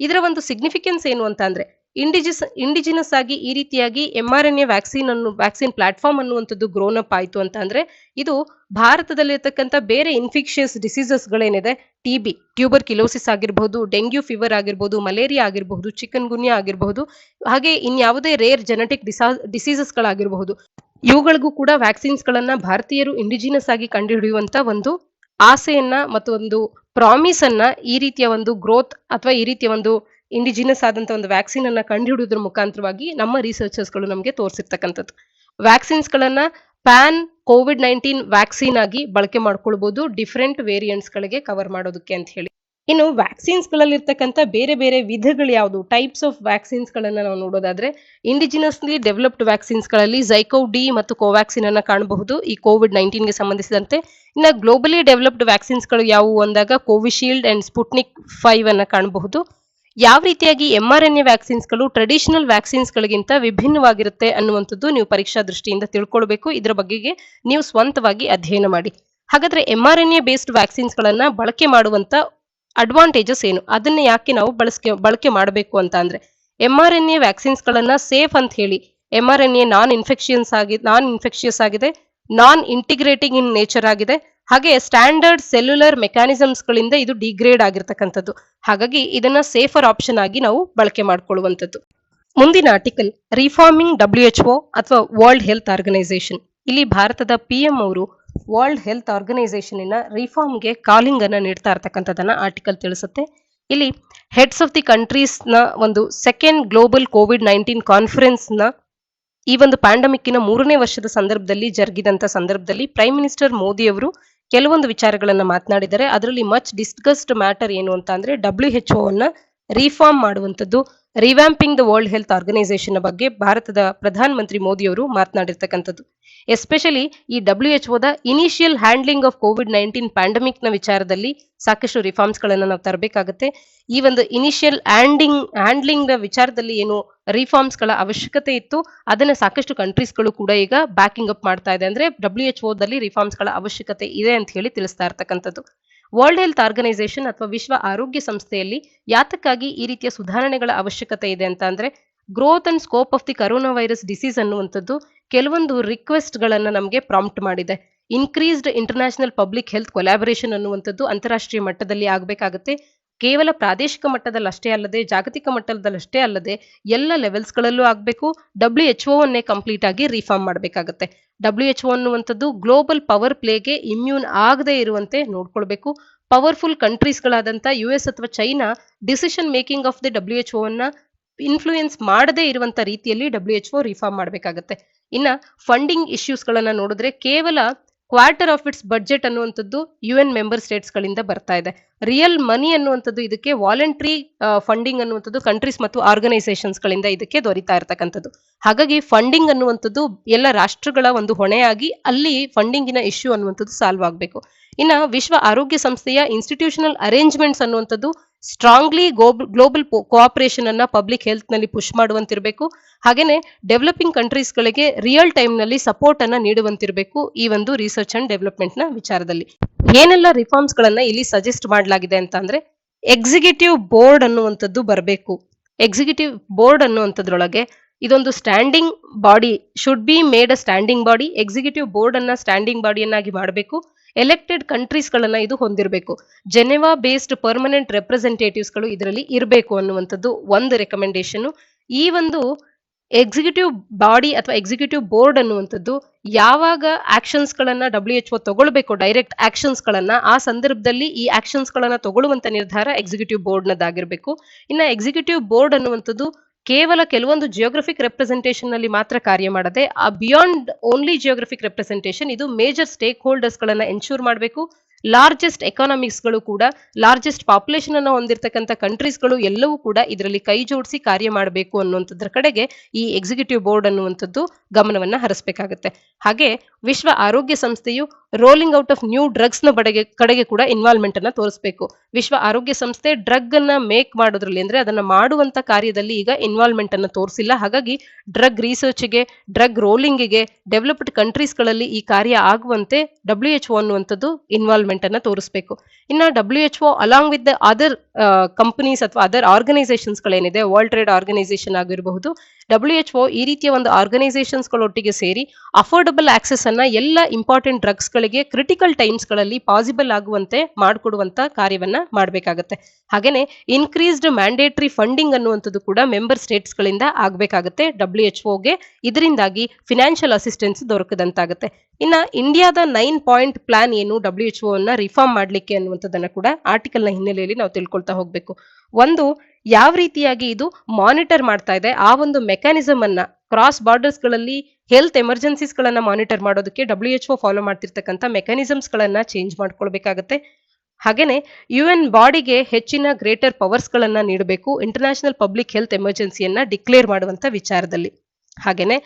ಇದರ ಒಂದು ಸಿಗ್ನಿಫಿಕೆನ್ಸ್ ಏನು ಅಂತ ಅಂದ್ರೆ ಇಂಡಿಜಿನಸ್ ಆಗಿ ಈ ರೀತಿಯಾಗಿ mRNA ವ್ಯಾಕ್ಸಿನ್ ಪ್ಲಾಟ್ಫಾರ್ಮ್ ಅನ್ನುವಂಥದ್ದು ಗ್ರೋನ್ ಅಪ್ ಆಯ್ತು ಅಂತ ಅಂದ್ರೆ ಇದು ಭಾರತದಲ್ಲಿರ್ತಕ್ಕಂಥ ಬೇರೆ ಇನ್ಫೆಕ್ಷಿಯಸ್ ಡಿಸೀಸಸ್ ಗಳೇನಿದೆ, TB, ಟ್ಯೂಬರ್ಕ್ಯುಲೋಸಿಸ್ ಆಗಿರಬಹುದು, ಡೆಂಗ್ಯೂ ಫೀವರ್ ಆಗಿರಬಹುದು, ಮಲೇರಿಯಾ ಆಗಿರಬಹುದು, ಚಿಕನ್ ಗುನ್ಯಾ ಆಗಿರಬಹುದು, ಹಾಗೆ ಇನ್ಯಾವುದೇ ರೇರ್ ಜೆನೆಟಿಕ್ ಡಿಸೀಸಸ್ ಗಳಾಗಿರಬಹುದು, ಇವುಗಳಿಗೂ ಕೂಡ ವ್ಯಾಕ್ಸಿನ್ಸ್ ಗಳನ್ನ ಭಾರತೀಯರು ಇಂಡಿಜಿನಸ್ ಆಗಿ ಕಂಡುಹಿಡಿಯುವಂತ ಒಂದು ಆಸೆಯನ್ನ ಮತ್ತು ಒಂದು ಪ್ರಾಮಿಸ್ ಅನ್ನ ಈ ರೀತಿಯ ಒಂದು ಗ್ರೋತ್ ಅಥವಾ ಈ ರೀತಿಯ ಒಂದು ಇಂಡಿಜಿನಸ್ ಆದಂತ ಒಂದು ವ್ಯಾಕ್ಸಿನ್ ಅನ್ನ ಕಂಡುಹಿಡಿಯೋದ್ರ ಮುಖಾಂತರವಾಗಿ ನಮ್ಮ ರಿಸರ್ಚರ್ಸ್ ಗಳು ನಮಗೆ ತೋರಿಸಿರ್ತಕ್ಕಂಥದ್ದು. ವ್ಯಾಕ್ಸಿನ್ಸ್ ಗಳನ್ನ ಪ್ಯಾನ್ COVID-19 ವ್ಯಾಕ್ಸಿನ್ ಆಗಿ ಬಳಕೆ ಮಾಡ್ಕೊಳ್ಬಹುದು ಡಿಫರೆಂಟ್ ವೇರಿಯಂಟ್ಸ್ ಗಳಿಗೆ ಕವರ್ ಮಾಡೋದಕ್ಕೆ ಅಂತ ಹೇಳಿ. ಇನ್ನು ವ್ಯಾಕ್ಸಿನ್ಸ್ ಗಳಲ್ಲಿರ್ತಕ್ಕಂಥ ಬೇರೆ ಬೇರೆ ವಿಧಗಳು ಯಾವುದು, ಟೈಪ್ಸ್ ಆಫ್ ವ್ಯಾಕ್ಸಿನ್ಸ್ ಗಳನ್ನ ನಾವು ನೋಡೋದಾದ್ರೆ ಇಂಡಿಜಿನಸ್ಲಿ ಡೆವಲಪ್ಡ್ ವ್ಯಾಕ್ಸಿನ್ಸ್ ಗಳಲ್ಲಿ ZyCoV-D ಮತ್ತು ಕೋವ್ಯಾಕ್ಸಿನ್ ಅನ್ನ ಕಾಣಬಹುದು ಈ COVID-19 ಗೆ ಸಂಬಂಧಿಸಿದಂತೆ. ಇನ್ನು ಗ್ಲೋಬಲಿ ಡೆವಲಪ್ಡ್ ವ್ಯಾಕ್ಸಿನ್ಸ್ ಗಳು ಯಾವುವು ಅಂದಾಗ ಕೋವಿಶೀಲ್ಡ್ ಅಂಡ್ ಸ್ಪುಟ್ನಿಕ್ 5 ಅನ್ನ ಕಾಣಬಹುದು. ಯಾವ ರೀತಿಯಾಗಿ mRNA ವ್ಯಾಕ್ಸಿನ್ಸ್ ಗಳು ಟ್ರೆಡಿಷನಲ್ ವ್ಯಾಕ್ಸಿನ್ಸ್ ಗಳಿಗಿಂತ ವಿಭಿನ್ನವಾಗಿರುತ್ತೆ ಅನ್ನುವಂಥದ್ದು ನೀವು ಪರೀಕ್ಷಾ ದೃಷ್ಟಿಯಿಂದ ತಿಳ್ಕೊಳ್ಬೇಕು. ಇದರ ಬಗೆಗೆ ನೀವು ಸ್ವಂತವಾಗಿ ಅಧ್ಯಯನ ಮಾಡಿ. ಹಾಗಾದ್ರೆ mRNA ಬೇಸ್ಡ್ ವ್ಯಾಕ್ಸಿನ್ಸ್ ಗಳನ್ನ ಬಳಕೆ ಮಾಡುವಂತ ಅಡ್ವಾಂಟೇಜಸ್ ಏನು, ಅದನ್ನ ಯಾಕೆ ನಾವು ಬಳಕೆ ಮಾಡಬೇಕು ಅಂತ ಅಂದ್ರೆ mRNA ವ್ಯಾಕ್ಸಿನ್ಸ್ ಗಳನ್ನ ಸೇಫ್ ಅಂತ ಹೇಳಿ mRNA ನಾನ್ ಇನ್ಫೆಕ್ಷಿಯಸ್ ಆಗಿದೆ, ನಾನ್ ಇಂಟಿಗ್ರೇಟಿಂಗ್ ಇನ್ ನೇಚರ್ ಆಗಿದೆ, ಹಾಗೆ ಸ್ಟ್ಯಾಂಡರ್ಡ್ ಸೆಲ್ಯುಲರ್ ಮೆಕ್ಯಾನಿಸಮ್ಸ್ ಗಳಿಂದ ಇದು ಡಿಗ್ರೇಡ್ ಆಗಿರ್ತಕ್ಕಂಥದ್ದು. ಹಾಗಾಗಿ ಇದನ್ನ ಸೇಫರ್ ಆಪ್ಷನ್ ಆಗಿ ನಾವು ಬಳಕೆ ಮಾಡಿಕೊಳ್ಳುವಂಥದ್ದು. ಮುಂದಿನ ಆರ್ಟಿಕಲ್ ರಿಫಾರ್ಮಿಂಗ್ WHO ಅಥವಾ ವರ್ಲ್ಡ್ ಹೆಲ್ತ್ ಆರ್ಗನೈಸೇಷನ್. ಇಲ್ಲಿ ಭಾರತದ PM ಅವರು ವರ್ಲ್ಡ್ ಹೆಲ್ತ್ ಆರ್ಗನೈಸೇಷನ್ ರಿಫಾರ್ಮ್ಗೆ ಕಾಲಿಂಗ್ ಅನ್ನ ನೀಡ್ತಾ ಇರ್ತಕ್ಕಂಥದ್ದನ್ನ ಆರ್ಟಿಕಲ್ ತಿಳಿಸುತ್ತೆ. ಇಲ್ಲಿ ಹೆಡ್ಸ್ ಆಫ್ ದಿ ಕಂಟ್ರೀಸ್ ನ ಒಂದು ಸೆಕೆಂಡ್ ಗ್ಲೋಬಲ್ COVID-19 ಕಾನ್ಫರೆನ್ಸ್ ನ ಈ ಒಂದು ಪ್ಯಾಂಡಮಿಕ್ಕಿನ 3ನೇ ವರ್ಷದ ಸಂದರ್ಭದಲ್ಲಿ ಜರುಗಿದಂತ ಸಂದರ್ಭದಲ್ಲಿ ಪ್ರೈಮ್ ಮಿನಿಸ್ಟರ್ ಮೋದಿ ಅವರು ಕೆಲವೊಂದು ವಿಚಾರಗಳನ್ನ ಮಾತನಾಡಿದ್ದಾರೆ. ಅದರಲ್ಲಿ ಮಚ್ ಡಿಸ್ಕಸ್ಡ್ ಮ್ಯಾಟರ್ ಏನು ಅಂತ ಅಂದ್ರೆ WHO ಅನ್ನ ರಿಫಾರ್ಮ್ ಮಾಡುವಂಥದ್ದು, ರಿವ್ಯಾಂಪಿಂಗ್ ದ ವರ್ಲ್ಡ್ ಹೆಲ್ತ್ ಆರ್ಗನೈಸೇಷನ್ ಬಗ್ಗೆ ಭಾರತದ ಪ್ರಧಾನ ಮಂತ್ರಿ ಮೋದಿಯವರು ಮಾತನಾಡಿರ್ತಕ್ಕಂಥದ್ದು. ಎಸ್ಪೆಷಲಿ ಈ WHO initial handling of COVID-19 pandemic ನ ವಿಚಾರದಲ್ಲಿ ಸಾಕಷ್ಟು ರಿಫಾರ್ಮ್ಸ್ ಗಳನ್ನ ನಾವು ತರಬೇಕಾಗುತ್ತೆ. ಈ ಒಂದು ಇನಿಷಿಯಲ್ ಹ್ಯಾಂಡ್ಲಿಂಗ್ ನ ವಿಚಾರದಲ್ಲಿ ಏನು ರಿಫಾರ್ಮ್ಸ್ ಗಳ ಅವಶ್ಯಕತೆ ಇತ್ತು, ಅದನ್ನ ಸಾಕಷ್ಟು ಕಂಟ್ರೀಸ್ ಗಳು ಕೂಡ ಈಗ ಬ್ಯಾಕಿಂಗ್ ಅಪ್ ಮಾಡ್ತಾ ಇದೆ. ಅಂದ್ರೆ WHO ದಲ್ಲಿ ರಿಫಾರ್ಮ್ಸ್ ಗಳ ಅವಶ್ಯಕತೆ ಇದೆ ಅಂತ ಹೇಳಿ ತಿಳಿಸ್ತಾ ಇರ್ತಕ್ಕಂಥದ್ದು. ವರ್ಲ್ಡ್ ಹೆಲ್ತ್ ಆರ್ಗನೈಸೇಷನ್ ಅಥವಾ ವಿಶ್ವ ಆರೋಗ್ಯ ಸಂಸ್ಥೆಯಲ್ಲಿ ಯಾತಕ್ಕಾಗಿ ಈ ರೀತಿಯ ಸುಧಾರಣೆಗಳ ಅವಶ್ಯಕತೆ ಇದೆ ಅಂತ ಅಂದ್ರೆ, growth and scope of the corona virus disease ಅನ್ನುವಂಥದ್ದು ಕೆಲವೊಂದು ರಿಕ್ವೆಸ್ಟ್ ಗಳನ್ನ ನಮಗೆ ಪ್ರಾಂಪ್ಟ್ ಮಾಡಿದೆ. Increased international public health collaboration ಅನ್ನುವಂಥದ್ದು ಅಂತಾರಾಷ್ಟ್ರೀಯ ಮಟ್ಟದಲ್ಲಿ ಆಗಬೇಕಾಗುತ್ತೆ. ಕೇವಲ ಪ್ರಾದೇಶಿಕ ಮಟ್ಟದಲ್ಲಿ ಅಷ್ಟೇ ಅಲ್ಲದೆ, ಜಾಗತಿಕ ಮಟ್ಟದಲ್ಲಷ್ಟೇ ಅಲ್ಲದೆ ಎಲ್ಲ ಲೆವೆಲ್ಸ್ ಗಳಲ್ಲೂ ಆಗಬೇಕು. WHO ಅನ್ನೇ ಕಂಪ್ಲೀಟ್ ಆಗಿ ರಿಫಾರ್ಮ್ ಮಾಡಬೇಕಾಗುತ್ತೆ. WHO ಅನ್ನುವಂಥದ್ದು ಗ್ಲೋಬಲ್ ಪವರ್ ಪ್ಲೇಗೆ ಇಮ್ಯೂನ್ ಆಗದೆ ಇರುವಂತೆ ನೋಡ್ಕೊಳ್ಬೇಕು. ಪವರ್ಫುಲ್ ಕಂಟ್ರೀಸ್ ಗಳಾದಂತ US ಅಥವಾ China decision making of the WHO ಅನ್ನ ಇನ್ಫ್ಲೂಯೆನ್ಸ್ ಮಾಡದೇ ಇರುವಂತ ರೀತಿಯಲ್ಲಿ WHO ರಿಫಾರ್ಮ್ ಮಾಡಬೇಕಾಗುತ್ತೆ. ಇನ್ನ ಫಂಡಿಂಗ್ ಇಶ್ಯೂಸ್ ಗಳನ್ನ ನೋಡಿದ್ರೆ, ಕೇವಲ ಕ್ವಾರ್ಟರ್ ಆಫ್ ಇಟ್ಸ್ ಬಡ್ಜೆಟ್ ಅನ್ನುವಂಥದ್ದು UN ಮೆಂಬರ್ ಸ್ಟೇಟ್ಸ್ ಗಳಿಂದ ಬರ್ತಾ ಇದೆ. ರಿಯಲ್ ಮನಿ ಅನ್ನುವಂಥದ್ದು ಇದಕ್ಕೆ ವಾಲಂಟ್ರಿ ಫಂಡಿಂಗ್ ಅನ್ನುವಂಥದ್ದು ಕಂಟ್ರೀಸ್ ಮತ್ತು ಆರ್ಗನೈಸೇಷನ್ಸ್ ಗಳಿಂದ ಇದಕ್ಕೆ ದೊರೀತಾ ಇರತಕ್ಕಂಥದ್ದು. ಹಾಗಾಗಿ ಫಂಡಿಂಗ್ ಅನ್ನುವಂಥದ್ದು ಎಲ್ಲ ರಾಷ್ಟ್ರಗಳ ಒಂದು ಹೊಣೆಯಾಗಿ ಅಲ್ಲಿ ಫಂಡಿಂಗಿನ ಇಶ್ಯೂ ಅನ್ನುವಂಥದ್ದು ಸಾಲ್ವ್ ಆಗಬೇಕು. ಇನ್ನ ವಿಶ್ವ ಆರೋಗ್ಯ ಸಂಸ್ಥೆಯ ಇನ್ಸ್ಟಿಟ್ಯೂಷನಲ್ ಅರೇಂಜ್ಮೆಂಟ್ಸ್ ಅನ್ನುವಂಥದ್ದು ಸ್ಟ್ರಾಂಗ್ಲಿ ಗ್ಲೋಬಲ್ ಕೋಆಪರೇಷನ್ ಅನ್ನ ಪಬ್ಲಿಕ್ ಹೆಲ್ತ್ ನಲ್ಲಿ ಪುಷ್ ಮಾಡುವಂತಿರಬೇಕು. ಹಾಗೇನೆ ಡೆವಲಪಿಂಗ್ ಕಂಟ್ರೀಸ್ ಗಳಿಗೆ ರಿಯಲ್ ಟೈಮ್ ನಲ್ಲಿ ಸಪೋರ್ಟ್ ಅನ್ನ ನೀಡುವಂತಿರಬೇಕು. ಈ ಒಂದು ರಿಸರ್ಚ್ ಅಂಡ್ ಡೆವಲಪ್ಮೆಂಟ್ ನ ವಿಚಾರದಲ್ಲಿ ಏನೆಲ್ಲ ರಿಫಾರ್ಮ್ಸ್ ಗಳನ್ನ ಇಲ್ಲಿ ಸಜೆಸ್ಟ್ ಮಾಡಲಾಗಿದೆ ಅಂತ ಅಂದ್ರೆ, ಎಕ್ಸಿಕ್ಯೂಟಿವ್ ಬೋರ್ಡ್ ಅನ್ನುವಂಥದ್ದು ಬರಬೇಕು. ಎಕ್ಸಿಕ್ಯೂಟಿವ್ ಬೋರ್ಡ್ ಅನ್ನುವಂಥದ್ರೊಳಗೆ ಇದೊಂದು standing body should be made a standing body. Executive board ಅನ್ನ ಸ್ಟ್ಯಾಂಡಿಂಗ್ ಬಾಡಿಯನ್ನಾಗಿ ಮಾಡಬೇಕು. ಎಲೆಕ್ಟೆಡ್ ಕಂಟ್ರೀಸ್ ಗಳನ್ನ ಇದು ಹೊಂದಿರಬೇಕು. ಜೆನೆವಾ ಬೇಸ್ಡ್ ಪರ್ಮನೆಂಟ್ ರೆಪ್ರೆಸೆಂಟೇಟಿವ್ಸ್ ಗಳು ಇದರಲ್ಲಿ ಇರಬೇಕು ಅನ್ನುವಂಥದ್ದು ಒಂದು ರೆಕಮೆಂಡೇಶನ್. ಈ ಒಂದು ಎಕ್ಸಿಕ್ಯೂಟಿವ್ ಬಾಡಿ ಅಥವಾ ಎಕ್ಸಿಕ್ಯೂಟಿವ್ ಬೋರ್ಡ್ ಅನ್ನುವಂಥದ್ದು ಯಾವಾಗ ಆಕ್ಷನ್ಸ್ ಗಳನ್ನ WHO ತಗೊಳ್ಬೇಕು, ಡೈರೆಕ್ಟ್ ಆಕ್ಷನ್ಸ್ ಗಳನ್ನ, ಆ ಸಂದರ್ಭದಲ್ಲಿ ಈ ಆಕ್ಷನ್ಸ್ ಗಳನ್ನ ತಗೊಳ್ಳುವಂತ ನಿರ್ಧಾರ ಎಕ್ಸಿಕ್ಯೂಟಿವ್ ಬೋರ್ಡ್ ನದಾಗಿರ್ಬೇಕು. ಇನ್ನ ಎಕ್ಸಿಕ್ಯೂಟಿವ್ ಬೋರ್ಡ್ ಅನ್ನುವಂಥದ್ದು ಕೇವಲ ಕೆಲವೊಂದು ಜಿಯೋಗ್ರಫಿಕ್ ರೆಪ್ರೆಸೆಂಟೇಷನ್ ನಲ್ಲಿ ಮಾತ್ರ ಕಾರ್ಯ ಮಾಡದೆ, ಆ ಬಿಯಾಂಡ್ ಓನ್ಲಿ ಜಿಯೋಗ್ರಫಿಕ್ ರೆಪ್ರೆಸೆಂಟೇಷನ್ ಇದು ಮೇಜರ್ ಸ್ಟೇಕ್ ಹೋಲ್ಡರ್ಸ್ ಗಳನ್ನ ಎನ್ಶೂರ್ ಮಾಡಬೇಕು. ಲಾರ್ಜೆಸ್ಟ್ ಎಕಾನಮಿಕ್ಸ್ ಗಳು ಕೂಡ, ಲಾರ್ಜೆಸ್ಟ್ ಪಾಪ್ಯುಲೇಷನ್ ಅನ್ನ ಹೊಂದಿರತಕ್ಕಂಥ ಕಂಟ್ರೀಸ್ ಗಳು ಎಲ್ಲವೂ ಕೂಡ ಇದರಲ್ಲಿ ಕೈ ಜೋಡಿಸಿ ಕಾರ್ಯ ಮಾಡಬೇಕು ಅನ್ನುವಂಥದ್ರ ಕಡೆಗೆ ಈ ಎಕ್ಸಿಕ್ಯೂಟಿವ್ ಬೋರ್ಡ್ ಅನ್ನುವಂಥದ್ದು ಗಮನವನ್ನ ಹರಿಸಬೇಕಾಗುತ್ತೆ. ಹಾಗೆ ವಿಶ್ವ ಆರೋಗ್ಯ ಸಂಸ್ಥೆಯು rolling out of new drugs ನ ಕಡೆಗೆ ಕೂಡ ಇನ್ವಾಲ್ವ್ಮೆಂಟ್ ಅನ್ನ ತೋರಿಸಬೇಕು. ವಿಶ್ವ ಆರೋಗ್ಯ ಸಂಸ್ಥೆ ಡ್ರಗ್ ಅನ್ನ ಮೇಕ್ ಮಾಡೋದ್ರಲ್ಲಿ, ಅಂದ್ರೆ ಅದನ್ನ ಮಾಡುವಂತ ಕಾರ್ಯದಲ್ಲಿ ಈಗ ಇನ್ವಾಲ್ವ್ಮೆಂಟ್ ಅನ್ನ ತೋರಿಸಿಲ್ಲ. ಹಾಗಾಗಿ ಡ್ರಗ್ ರಿಸರ್ಚ್ ಗೆ, ಡ್ರಗ್ ರೋಲಿಂಗ್ ಗೆ ಡೆವಲಪ್ಡ್ ಕಂಟ್ರೀಸ್ ಗಳಲ್ಲಿ ಈ ಕಾರ್ಯ ಆಗುವಂತೆ WHO ಅನ್ನುವಂಥದ್ದು ಇನ್ವಾಲ್ವ್ಮೆಂಟ್ ಅನ್ನ ತೋರಿಸಬೇಕು. ಇನ್ನ WHO along with the other companies ಅಥವಾ ಅದರ್ ಆರ್ಗನೈಸೇಷನ್ಸ್ ಗಳೇನಿದೆ, ವರ್ಲ್ಡ್ ಟ್ರೇಡ್ ಆರ್ಗನೈಸೇಷನ್ ಆಗಿರಬಹುದು, WHO ಈ ರೀತಿಯ ಒಂದು ಆರ್ಗನೈಸೇಷನ್ಸ್ ಗಳೊಟ್ಟಿಗೆ ಸೇರಿ ಅಫೋರ್ಡಬಲ್ ಆಕ್ಸೆಸ್ ಅನ್ನ ಎಲ್ಲ ಇಂಪಾರ್ಟೆಂಟ್ ಡ್ರಗ್ಸ್ ಗಳಿಗೆ ಕ್ರಿಟಿಕಲ್ ಟೈಮ್ಸ್ ಗಳಲ್ಲಿ ಪಾಸಿಬಲ್ ಆಗುವಂತೆ ಮಾಡಿಕೊಡುವಂತ ಕಾರ್ಯವನ್ನ ಮಾಡಬೇಕಾಗುತ್ತೆ. ಹಾಗೇನೆ ಇನ್ಕ್ರೀಸ್ಡ್ ಮ್ಯಾಂಡೇಟರಿ ಫಂಡಿಂಗ್ ಅನ್ನುವಂಥದ್ದು ಕೂಡ ಮೆಂಬರ್ ಸ್ಟೇಟ್ಸ್ ಗಳಿಂದ ಆಗಬೇಕಾಗುತ್ತೆ WHO ಗೆ. ಇದರಿಂದಾಗಿ ಫಿನಾನ್ಷಿಯಲ್ ಅಸಿಸ್ಟೆನ್ಸ್ ದೊರಕದಂತಾಗುತ್ತೆ. ಇನ್ನ ಇಂಡಿಯಾದ 9 ಪಾಯಿಂಟ್ ಪ್ಲಾನ್ ಏನು WHO ಅನ್ನ ರಿಫಾರ್ಮ್ ಮಾಡ್ಲಿಕ್ಕೆ ಅನ್ನುವಂಥದ್ದನ್ನ ಕೂಡ ಆರ್ಟಿಕಲ್ ನ ಹಿನ್ನೆಲೆಯಲ್ಲಿ ನಾವು ತಿಳ್ಕೊಳ್ತಾ ಹೋಗ್ಬೇಕು. ಒಂದು, ಯಾವ ರೀತಿಯಾಗಿ ಇದು ಮಾನಿಟರ್ ಮಾಡ್ತಾ ಇದೆ, ಆ ಒಂದು ಮೆಕ್ಯಾನಿಸಮ್ ಅನ್ನ ಕ್ರಾಸ್ ಬಾರ್ಡರ್ಸ್ ಗಳಲ್ಲಿ ಹೆಲ್ತ್ ಎಮರ್ಜೆನ್ಸೀಸ್ ಗಳನ್ನ ಮಾನಿಟರ್ ಮಾಡೋದಕ್ಕೆ WHO ಫಾಲೋ ಮಾಡ್ತಿರ್ತಕ್ಕಂಥ ಮೆಕ್ಯಾನಿಸಮ್ಸ್ ಗಳನ್ನ ಚೇಂಜ್ ಮಾಡ್ಕೊಳ್ಬೇಕಾಗತ್ತೆ. ಹಾಗೇನೆ UN ಬಾಡಿಗೆ ಹೆಚ್ಚಿನ ಗ್ರೇಟರ್ ಪವರ್ಸ್ ಗಳನ್ನ ನೀಡಬೇಕು ಇಂಟರ್ನ್ಯಾಷನಲ್ ಪಬ್ಲಿಕ್ ಹೆಲ್ತ್ ಎಮರ್ಜೆನ್ಸಿಯನ್ನ ಡಿಕ್ಲೇರ್ ಮಾಡುವಂತ ವಿಚಾರದಲ್ಲಿ. ಹಾಗೇನೆ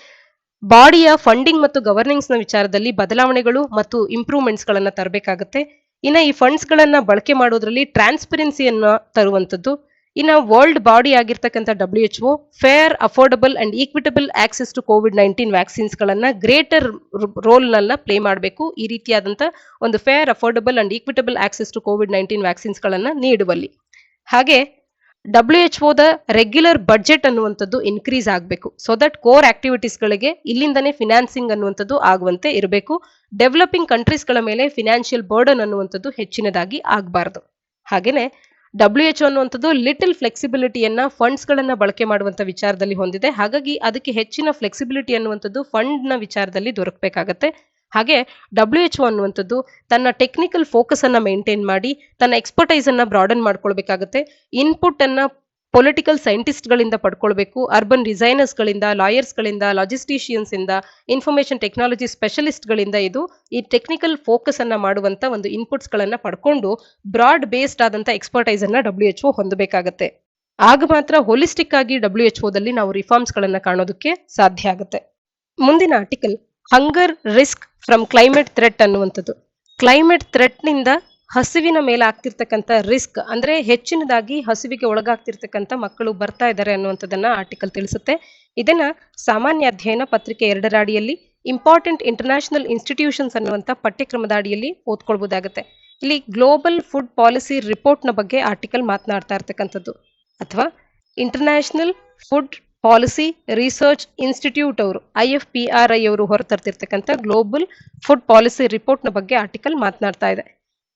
ಬಾಡಿಯ ಫಂಡಿಂಗ್ ಮತ್ತು ಗವರ್ನೆನ್ಸ್ ನ ವಿಚಾರದಲ್ಲಿ ಬದಲಾವಣೆಗಳು ಮತ್ತು ಇಂಪ್ರೂವ್ಮೆಂಟ್ಸ್ ಗಳನ್ನ ತರಬೇಕಾಗುತ್ತೆ. ಇನ್ನ ಈ ಫಂಡ್ಸ್ ಗಳನ್ನ ಬಳಕೆ ಮಾಡೋದ್ರಲ್ಲಿ ಟ್ರಾನ್ಸ್ಪರೆನ್ಸಿಯನ್ನ ತರುವಂತದ್ದು. ಇನ್ನ ವರ್ಲ್ಡ್ ಬಾಡಿ ಆಗಿರ್ತಕ್ಕಂಥ WHO fair, affordable and equitable access to COVID-19 vaccines ಗಳನ್ನ ಗ್ರೇಟರ್ ರೋಲ್ ನಲ್ಲ ಪ್ಲೇ ಮಾಡಬೇಕು. ಈ ರೀತಿಯಾದಂತ ಒಂದು fair, affordable and equitable access to COVID-19 vaccines ಗಳನ್ನ ನೀಡುವಲ್ಲಿ. ಹಾಗೆ WHO ದ ರೆಗ್ಯುಲರ್ ಬಡ್ಜೆಟ್ ಅನ್ನುವಂಥದ್ದು ಇನ್ಕ್ರೀಸ್ ಆಗಬೇಕು. ಸೊ ದಟ್ ಕೋರ್ ಆಕ್ಟಿವಿಟೀಸ್ ಗಳಿಗೆ ಇಲ್ಲಿಂದನೇ ಫಿನಾನ್ಸಿಂಗ್ ಅನ್ನುವಂಥದ್ದು ಆಗುವಂತೆ ಇರಬೇಕು. ಡೆವಲಪಿಂಗ್ ಕಂಟ್ರೀಸ್ ಗಳ ಮೇಲೆ ಫಿನಾನ್ಷಿಯಲ್ ಬರ್ಡನ್ ಅನ್ನುವಂಥದ್ದು ಹೆಚ್ಚಿನದಾಗಿ ಆಗಬಾರದು. ಹಾಗೇನೆ WHO ಅನ್ನುವಂಥದ್ದು ಲಿಟಲ್ ಫ್ಲೆಕ್ಸಿಬಿಲಿಟಿಯನ್ನ ಫಂಡ್ಸ್ ಗಳನ್ನ ಬಳಕೆ ಮಾಡುವಂತ ವಿಚಾರದಲ್ಲಿ ಹೊಂದಿದೆ. ಹಾಗಾಗಿ ಅದಕ್ಕೆ ಹೆಚ್ಚಿನ ಫ್ಲೆಕ್ಸಿಬಿಲಿಟಿ ಅನ್ನುವಂಥದ್ದು ಫಂಡ್ ನ ವಿಚಾರದಲ್ಲಿ ದೊರಕಬೇಕಾಗತ್ತೆ. ಹಾಗೆ WHO ಅನ್ನುವಂಥದ್ದು ತನ್ನ ಟೆಕ್ನಿಕಲ್ ಫೋಕಸ್ ಅನ್ನ ಮೇಂಟೈನ್ ಮಾಡಿ ತನ್ನ ಎಕ್ಸ್ಪರ್ಟೈಸ್ ಅನ್ನ ಬ್ರಾಡನ್ ಮಾಡ್ಕೊಳ್ಬೇಕಾಗತ್ತೆ. ಇನ್ಪುಟ್ ಅನ್ನ ಪೊಲಿಟಿಕಲ್ ಸೈಂಟಿಸ್ಟ್ ಗಳಿಂದ ಪಡ್ಕೊಳ್ಬೇಕು, ಅರ್ಬನ್ ಡಿಸೈನರ್ಸ್ ಗಳಿಂದ, ಲಾಯರ್ಸ್ ಗಳಿಂದ, ಲಾಜಿಸ್ಟಿಷಿಯನ್ಸ್ ಇಂದ, ಇನ್ಫಾರ್ಮೇಶನ್ ಟೆಕ್ನಾಲಜಿ ಸ್ಪೆಷಲಿಸ್ಟ್ ಗಳಿಂದ ಇದು ಈ ಟೆಕ್ನಿಕಲ್ ಫೋಕಸ್ ಅನ್ನ ಮಾಡುವಂತ ಒಂದು ಇನ್ಪುಟ್ಸ್ ಗಳನ್ನ ಪಡ್ಕೊಂಡು ಬ್ರಾಡ್ ಬೇಸ್ಡ್ ಆದಂತ ಎಕ್ಸ್ಪರ್ಟೈಸ್ ಅನ್ನ WHO ಹೊಂದಬೇಕಾಗತ್ತೆ. ಆಗ ಮಾತ್ರ ಹೋಲಿಸ್ಟಿಕ್ ಆಗಿ WHO ನಾವು ರಿಫಾರ್ಮ್ಸ್ಗಳನ್ನು ಕಾಣೋದಕ್ಕೆ ಸಾಧ್ಯ ಆಗುತ್ತೆ. ಮುಂದಿನ article hunger risk from climate threat ಅನ್ನುವಂಥದ್ದು. ಕ್ಲೈಮೇಟ್ ಥ್ರೆಟ್ನಿಂದ ಹಸಿವಿನ ಮೇಲೆ ಆಗ್ತಿರ್ತಕ್ಕಂಥ ರಿಸ್ಕ್ ಅಂದ್ರೆ ಹೆಚ್ಚಿನದಾಗಿ ಹಸಿವಿಗೆ ಒಳಗಾಗ್ತಿರ್ತಕ್ಕಂಥ ಮಕ್ಕಳು ಬರ್ತಾ ಇದ್ದಾರೆ ಅನ್ನುವಂಥದ್ದನ್ನ ಆರ್ಟಿಕಲ್ ತಿಳಿಸುತ್ತೆ. ಇದನ್ನ ಸಾಮಾನ್ಯ ಅಧ್ಯಯನ ಪತ್ರಿಕೆ 2ರ ಅಡಿಯಲ್ಲಿ ಇಂಪಾರ್ಟೆಂಟ್ ಇಂಟರ್ನ್ಯಾಷನಲ್ ಇನ್ಸ್ಟಿಟ್ಯೂಷನ್ಸ್ ಅನ್ನುವಂಥ ಪಠ್ಯಕ್ರಮದ ಅಡಿಯಲ್ಲಿ ಓದ್ಕೊಳ್ಬಹುದಾಗುತ್ತೆ. ಇಲ್ಲಿ ಗ್ಲೋಬಲ್ ಫುಡ್ ಪಾಲಿಸಿ ರಿಪೋರ್ಟ್ನ ಬಗ್ಗೆ ಆರ್ಟಿಕಲ್ ಮಾತನಾಡ್ತಾ ಇರ್ತಕ್ಕಂಥದ್ದು, ಅಥವಾ International Food Policy Research Institute ಅವರು IFPRI ಅವರು ಹೊರತರ್ತಿರ್ತಕ್ಕಂಥ ಗ್ಲೋಬಲ್ ಫುಡ್ ಪಾಲಿಸಿ ರಿಪೋರ್ಟ್ನ ಬಗ್ಗೆ ಆರ್ಟಿಕಲ್ ಮಾತನಾಡ್ತಾ ಇದೆ.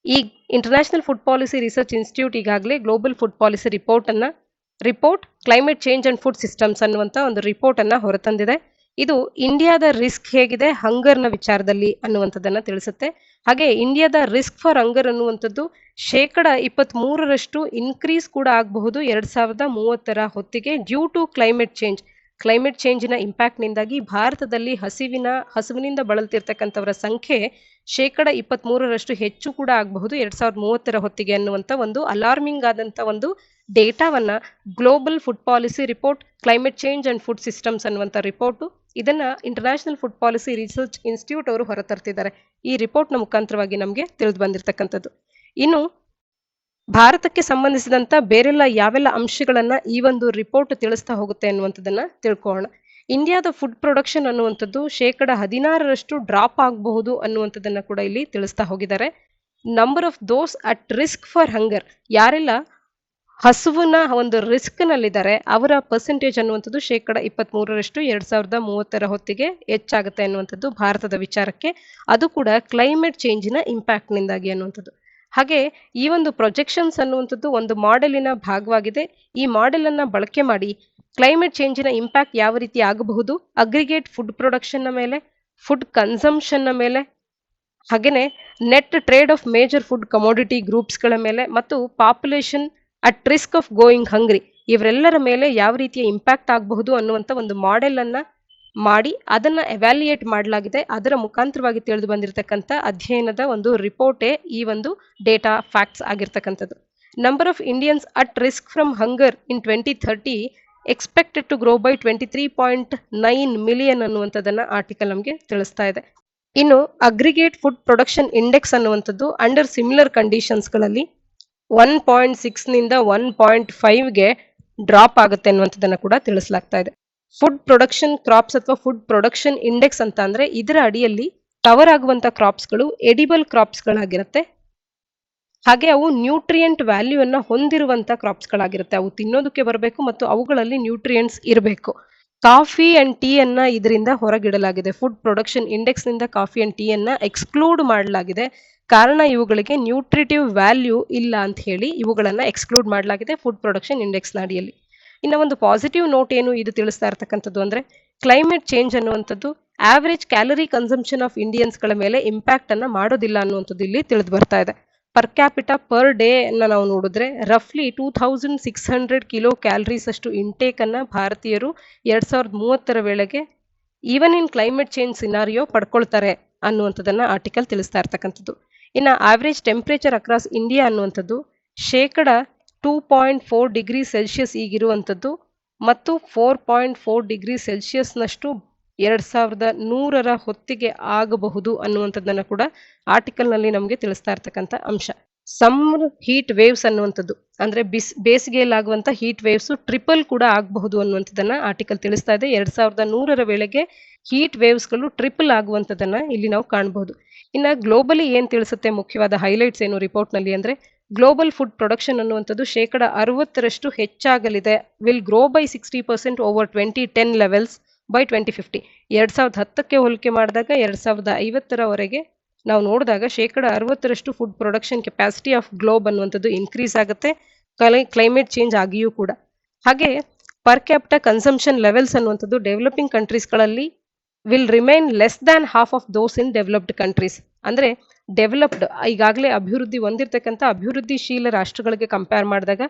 ಈ International Food Policy Research Institute ಈಗಾಗಲೇ global food policy report climate change and food systems ಅನ್ನುವಂಥ ಒಂದು ರಿಪೋರ್ಟ್ ಅನ್ನ ಹೊರತಂದಿದೆ. ಇದು ಇಂಡಿಯಾದ ರಿಸ್ಕ್ ಹೇಗಿದೆ ಹಂಗರ್ನ ವಿಚಾರದಲ್ಲಿ ಅನ್ನುವಂಥದ್ದನ್ನ ತಿಳಿಸುತ್ತೆ. ಹಾಗೆ ಇಂಡಿಯಾದ ರಿಸ್ಕ್ ಫಾರ್ ಹಂಗರ್ ಅನ್ನುವಂಥದ್ದು 23% ಇನ್ಕ್ರೀಸ್ ಕೂಡ ಆಗಬಹುದು 2030ರ ಹೊತ್ತಿಗೆ ಡ್ಯೂ ಟು ಕ್ಲೈಮೇಟ್ ಚೇಂಜಿನ ಇಂಪ್ಯಾಕ್ಟ್ನಿಂದಾಗಿ ಭಾರತದಲ್ಲಿ ಹಸುವಿನಿಂದ ಬಳಲ್ತಿರ್ತಕ್ಕಂಥವರ ಸಂಖ್ಯೆ 23% ಹೆಚ್ಚು ಕೂಡ ಆಗಬಹುದು 2030ರ ಹೊತ್ತಿಗೆ ಅನ್ನುವಂಥ ಒಂದು ಅಲಾರ್ಮಿಂಗ್ ಆದಂಥ ಒಂದು ಡೇಟಾವನ್ನ global food policy report climate change and food systems ಅನ್ನುವಂಥ ರಿಪೋರ್ಟು ಇದನ್ನ international Food Policy Research Institute ಅವರು ಹೊರತರ್ತಿದ್ದಾರೆ. ಈ ರಿಪೋರ್ಟ್ನ ಮುಖಾಂತರವಾಗಿ ನಮಗೆ ತಿಳಿದು ಬಂದಿರತಕ್ಕಂಥದ್ದು. ಇನ್ನು ಭಾರತಕ್ಕೆ ಸಂಬಂಧಿಸಿದಂತ ಬೇರೆಲ್ಲ ಯಾವೆಲ್ಲ ಅಂಶಗಳನ್ನ ಈ ಒಂದು ರಿಪೋರ್ಟ್ ತಿಳಿಸ್ತಾ ಹೋಗುತ್ತೆ ಅನ್ನುವಂಥದ್ದನ್ನ ತಿಳ್ಕೊಳ್ಳೋಣ. ಇಂಡಿಯಾದ ಫುಡ್ ಪ್ರೊಡಕ್ಷನ್ ಅನ್ನುವಂಥದ್ದು 16% ಡ್ರಾಪ್ ಆಗಬಹುದು ಅನ್ನುವಂಥದ್ದನ್ನ ಕೂಡ ಇಲ್ಲಿ ತಿಳಿಸ್ತಾ ಹೋಗಿದ್ದಾರೆ. Number of those at risk for hunger, ಯಾರೆಲ್ಲ ಹಸುವಿನ ಒಂದು ರಿಸ್ಕ್ ನಲ್ಲಿದ್ದಾರೆ ಅವರ ಪರ್ಸೆಂಟೇಜ್ ಅನ್ನುವಂಥದ್ದು 23% 2030ರ ಹೊತ್ತಿಗೆ ಹೆಚ್ಚಾಗುತ್ತೆ ಅನ್ನುವಂಥದ್ದು ಭಾರತದ ವಿಚಾರಕ್ಕೆ. ಅದು ಕೂಡ ಕ್ಲೈಮೇಟ್ ಚೇಂಜಿನ ಇಂಪ್ಯಾಕ್ಟ್ ನಿಂದಾಗಿ ಅನ್ನುವಂಥದ್ದು. ಹಾಗೆ ಈ ಒಂದು ಪ್ರೊಜೆಕ್ಷನ್ಸ್ ಅನ್ನುವಂಥದ್ದು ಒಂದು ಮಾಡೆಲಿನ ಭಾಗವಾಗಿದೆ. ಈ ಮಾಡೆಲ್ ಅನ್ನ ಬಳಕೆ ಮಾಡಿ ಕ್ಲೈಮೇಟ್ ಚೇಂಜಿನ ಇಂಪ್ಯಾಕ್ಟ್ ಯಾವ ರೀತಿ ಆಗಬಹುದು, ಅಗ್ರಿಗೇಟ್ ಫುಡ್ ಪ್ರೊಡಕ್ಷನ್ ನ ಮೇಲೆ, ಫುಡ್ ಕನ್ಸಂಪ್ಷನ್ ನ ಮೇಲೆ, ಹಾಗೆಯೇ net trade of major food commodity ಗ್ರೂಪ್ಸ್ಗಳ ಮೇಲೆ ಮತ್ತು population at risk of going hungry ಇವರೆಲ್ಲರ ಮೇಲೆ ಯಾವ ರೀತಿಯ ಇಂಪ್ಯಾಕ್ಟ್ ಆಗಬಹುದು ಅನ್ನುವಂಥ ಒಂದು ಮಾಡೆಲ್ ಅನ್ನ ಮಾಡಿ ಅದನ್ನ ಎವ್ಯಾಲ್ಯೂಯೇಟ್ ಮಾಡಲಾಗಿದೆ. ಅದರ ಮುಖಾಂತರವಾಗಿ ತಿಳಿದು ಬಂದಿರತಕ್ಕಂಥ ಅಧ್ಯಯನದ ಒಂದು ರಿಪೋರ್ಟೇ ಈ ಒಂದು ಡೇಟಾ ಫ್ಯಾಕ್ಟ್ಸ್ ಆಗಿರ್ತಕ್ಕಂಥದ್ದು. Number of Indians at risk from hunger in 2030 expected to grow by 23.9 million ಅನ್ನುವಂಥದ್ದನ್ನ ಆರ್ಟಿಕಲ್ ನಮಗೆ ತಿಳಿಸ್ತಾ ಇದೆ. ಇನ್ನು ಅಗ್ರಿಗೇಟ್ ಫುಡ್ ಪ್ರೊಡಕ್ಷನ್ ಇಂಡೆಕ್ಸ್ ಅನ್ನುವಂಥದ್ದು ಅಂಡರ್ ಸಿಮಿಲರ್ ಕಂಡೀಷನ್ಸ್ಗಳಲ್ಲಿ 1.6 ನಿಂದ 1.5ಗೆ ಡ್ರಾಪ್ ಆಗುತ್ತೆ ಅನ್ನುವಂಥದ್ದನ್ನ ಕೂಡ ತಿಳಿಸಲಾಗ್ತಾ ಇದೆ. ಫುಡ್ ಪ್ರೊಡಕ್ಷನ್ ಕ್ರಾಪ್ಸ್ ಅಥವಾ ಫುಡ್ ಪ್ರೊಡಕ್ಷನ್ ಇಂಡೆಕ್ಸ್ ಅಂತ ಅಂದ್ರೆ ಇದರ ಅಡಿಯಲ್ಲಿ ಕವರ್ ಆಗುವಂತ ಕ್ರಾಪ್ಸ್ಗಳು ಎಡಿಬಲ್ ಕ್ರಾಪ್ಸ್ಗಳಾಗಿರುತ್ತೆ. ಹಾಗೆ ಅವು ನ್ಯೂಟ್ರಿಯೆಂಟ್ ವ್ಯಾಲ್ಯೂ ಅನ್ನ ಹೊಂದಿರುವಂತ ಕ್ರಾಪ್ಸ್ಗಳಾಗಿರುತ್ತೆ. ಅವು ತಿನ್ನೋದಕ್ಕೆ ಬರಬೇಕು ಮತ್ತು ಅವುಗಳಲ್ಲಿ ನ್ಯೂಟ್ರಿಯೆಂಟ್ಸ್ ಇರಬೇಕು. ಕಾಫಿ ಅಂಡ್ ಟೀ ಅನ್ನ ಇದರಿಂದ ಹೊರಗಿಡಲಾಗಿದೆ. ಫುಡ್ ಪ್ರೊಡಕ್ಷನ್ ಇಂಡೆಕ್ಸ್ ನಿಂದ ಕಾಫಿ ಅಂಡ್ ಟೀ ಅನ್ನ ಎಕ್ಸ್ಕ್ಲೂಡ್ ಮಾಡಲಾಗಿದೆ. ಕಾರಣ ಇವುಗಳಿಗೆ ನ್ಯೂಟ್ರಿಟಿವ್ ವ್ಯಾಲ್ಯೂ ಇಲ್ಲ ಅಂತ ಹೇಳಿ ಇವುಗಳನ್ನ ಎಕ್ಸ್ಕ್ಲೂಡ್ ಮಾಡಲಾಗಿದೆ ಫುಡ್ ಪ್ರೊಡಕ್ಷನ್ ಇಂಡೆಕ್ಸ್ ನ ಅಡಿಯಲ್ಲಿ. ಇನ್ನು ಒಂದು ಪಾಸಿಟಿವ್ ನೋಟ್ ಏನು ಇದು ತಿಳಿಸ್ತಾ ಇರ್ತಕ್ಕಂಥದ್ದು ಅಂದ್ರೆ ಕ್ಲೈಮೇಟ್ ಚೇಂಜ್ ಅನ್ನುವಂಥದ್ದು ಆವರೇಜ್ ಕ್ಯಾಲರಿ ಕನ್ಸಂಪ್ಷನ್ ಆಫ್ ಇಂಡಿಯನ್ಸ್ಗಳ ಮೇಲೆ ಇಂಪ್ಯಾಕ್ಟ್ ಅನ್ನ ಮಾಡೋದಿಲ್ಲ ಅನ್ನುವಂಥದ್ದು ಇಲ್ಲಿ ತಿಳಿದು ಬರ್ತಾ ಇದೆ. ಪರ್ ಕ್ಯಾಪಿಟಾ ಪರ್ ಡೇ ಅನ್ನ ನಾವು ನೋಡಿದ್ರೆ ರಫ್ಲಿ 2600 ಕಿಲೋ ಕ್ಯಾಲರೀಸ್ ಅಷ್ಟು ಇಂಟೇಕ್ ಅನ್ನ ಭಾರತೀಯರು 2030ರ ವೇಳೆಗೆ even in climate change scenario ಪಡ್ಕೊಳ್ತಾರೆ ಅನ್ನುವಂಥದ್ದನ್ನ ಆರ್ಟಿಕಲ್ ತಿಳಿಸ್ತಾ ಇರ್ತಕ್ಕಂಥದ್ದು. ಇನ್ನು ಆವರೇಜ್ ಟೆಂಪರೇಚರ್ ಅಕ್ರಾಸ್ ಇಂಡಿಯಾ ಅನ್ನುವಂಥದ್ದು 2.4 ಡಿಗ್ರಿ ಸೆಲ್ಸಿಯಸ್ ಈಗಿರುವಂಥದ್ದು ಮತ್ತು 4.4 ಡಿಗ್ರಿ ಸೆಲ್ಸಿಯಸ್ನಷ್ಟು 2100ರ ಹೊತ್ತಿಗೆ ಆಗಬಹುದು ಅನ್ನುವಂಥದ್ದನ್ನ ಕೂಡ ಆರ್ಟಿಕಲ್ನಲ್ಲಿ ನಮಗೆ ತಿಳಿಸ್ತಾ ಇರ್ತಕ್ಕಂಥ ಅಂಶ. ಸಮ್ಮರ್ ಹೀಟ್ ವೇವ್ಸ್ ಅನ್ನುವಂಥದ್ದು ಅಂದ್ರೆ ಬೇಸಿಗೆಯಲ್ಲಾಗುವಂಥ ಹೀಟ್ ವೇವ್ಸ್ ಟ್ರಿಪಲ್ ಕೂಡ ಆಗಬಹುದು ಅನ್ನುವಂಥದ್ದನ್ನ ಆರ್ಟಿಕಲ್ ತಿಳಿಸ್ತಾ ಇದೆ. 2100ರ ವೇಳೆಗೆ ಹೀಟ್ ವೇವ್ಸ್ಗಳು ಟ್ರಿಪಲ್ ಆಗುವಂಥದ್ದನ್ನ ಇಲ್ಲಿ ನಾವು ಕಾಣಬಹುದು. ಇನ್ನು ಗ್ಲೋಬಲಿ ಏನ್ ತಿಳಿಸುತ್ತೆ, ಮುಖ್ಯವಾದ ಹೈಲೈಟ್ಸ್ ಏನು ರಿಪೋರ್ಟ್ ನಲ್ಲಿ ಅಂದ್ರೆ ಗ್ಲೋಬಲ್ ಫುಡ್ ಪ್ರೊಡಕ್ಷನ್ ಅನ್ನುವಂಥದ್ದು 60% ಹೆಚ್ಚಾಗಲಿದೆ. Will grow by 60% over 2010 levels by 2050. 2010ಕ್ಕೆ ಹೋಲಿಕೆ ಮಾಡಿದಾಗ 2050ರವರೆಗೆ ನಾವು ನೋಡಿದಾಗ 60% food production capacity of globe ಅನ್ನುವಂಥದ್ದು ಇನ್ಕ್ರೀಸ್ ಆಗುತ್ತೆ ಕ್ಲೈಮೇಟ್ ಚೇಂಜ್ ಆಗಿಯೂ ಕೂಡ. ಹಾಗೆ ಪರ್ ಕ್ಯಾಪಿಟಾ ಕನ್ಸಂಪ್ಷನ್ ಲೆವೆಲ್ಸ್ ಅನ್ನುವಂಥದ್ದು ಡೆವಲಪಿಂಗ್ ಕಂಟ್ರೀಸ್ಗಳಲ್ಲಿ will remain less than half of those in developed countries. ಅಂದ್ರೆ ಡೆವಲಪ್ಡ್ ಈಗಾಗಲೇ ಅಭಿವೃದ್ಧಿ ಹೊಂದಿರತಕ್ಕಂಥ ಅಭಿವೃದ್ಧಿಶೀಲ ರಾಷ್ಟ್ರಗಳಿಗೆ ಕಂಪೇರ್ ಮಾಡಿದಾಗ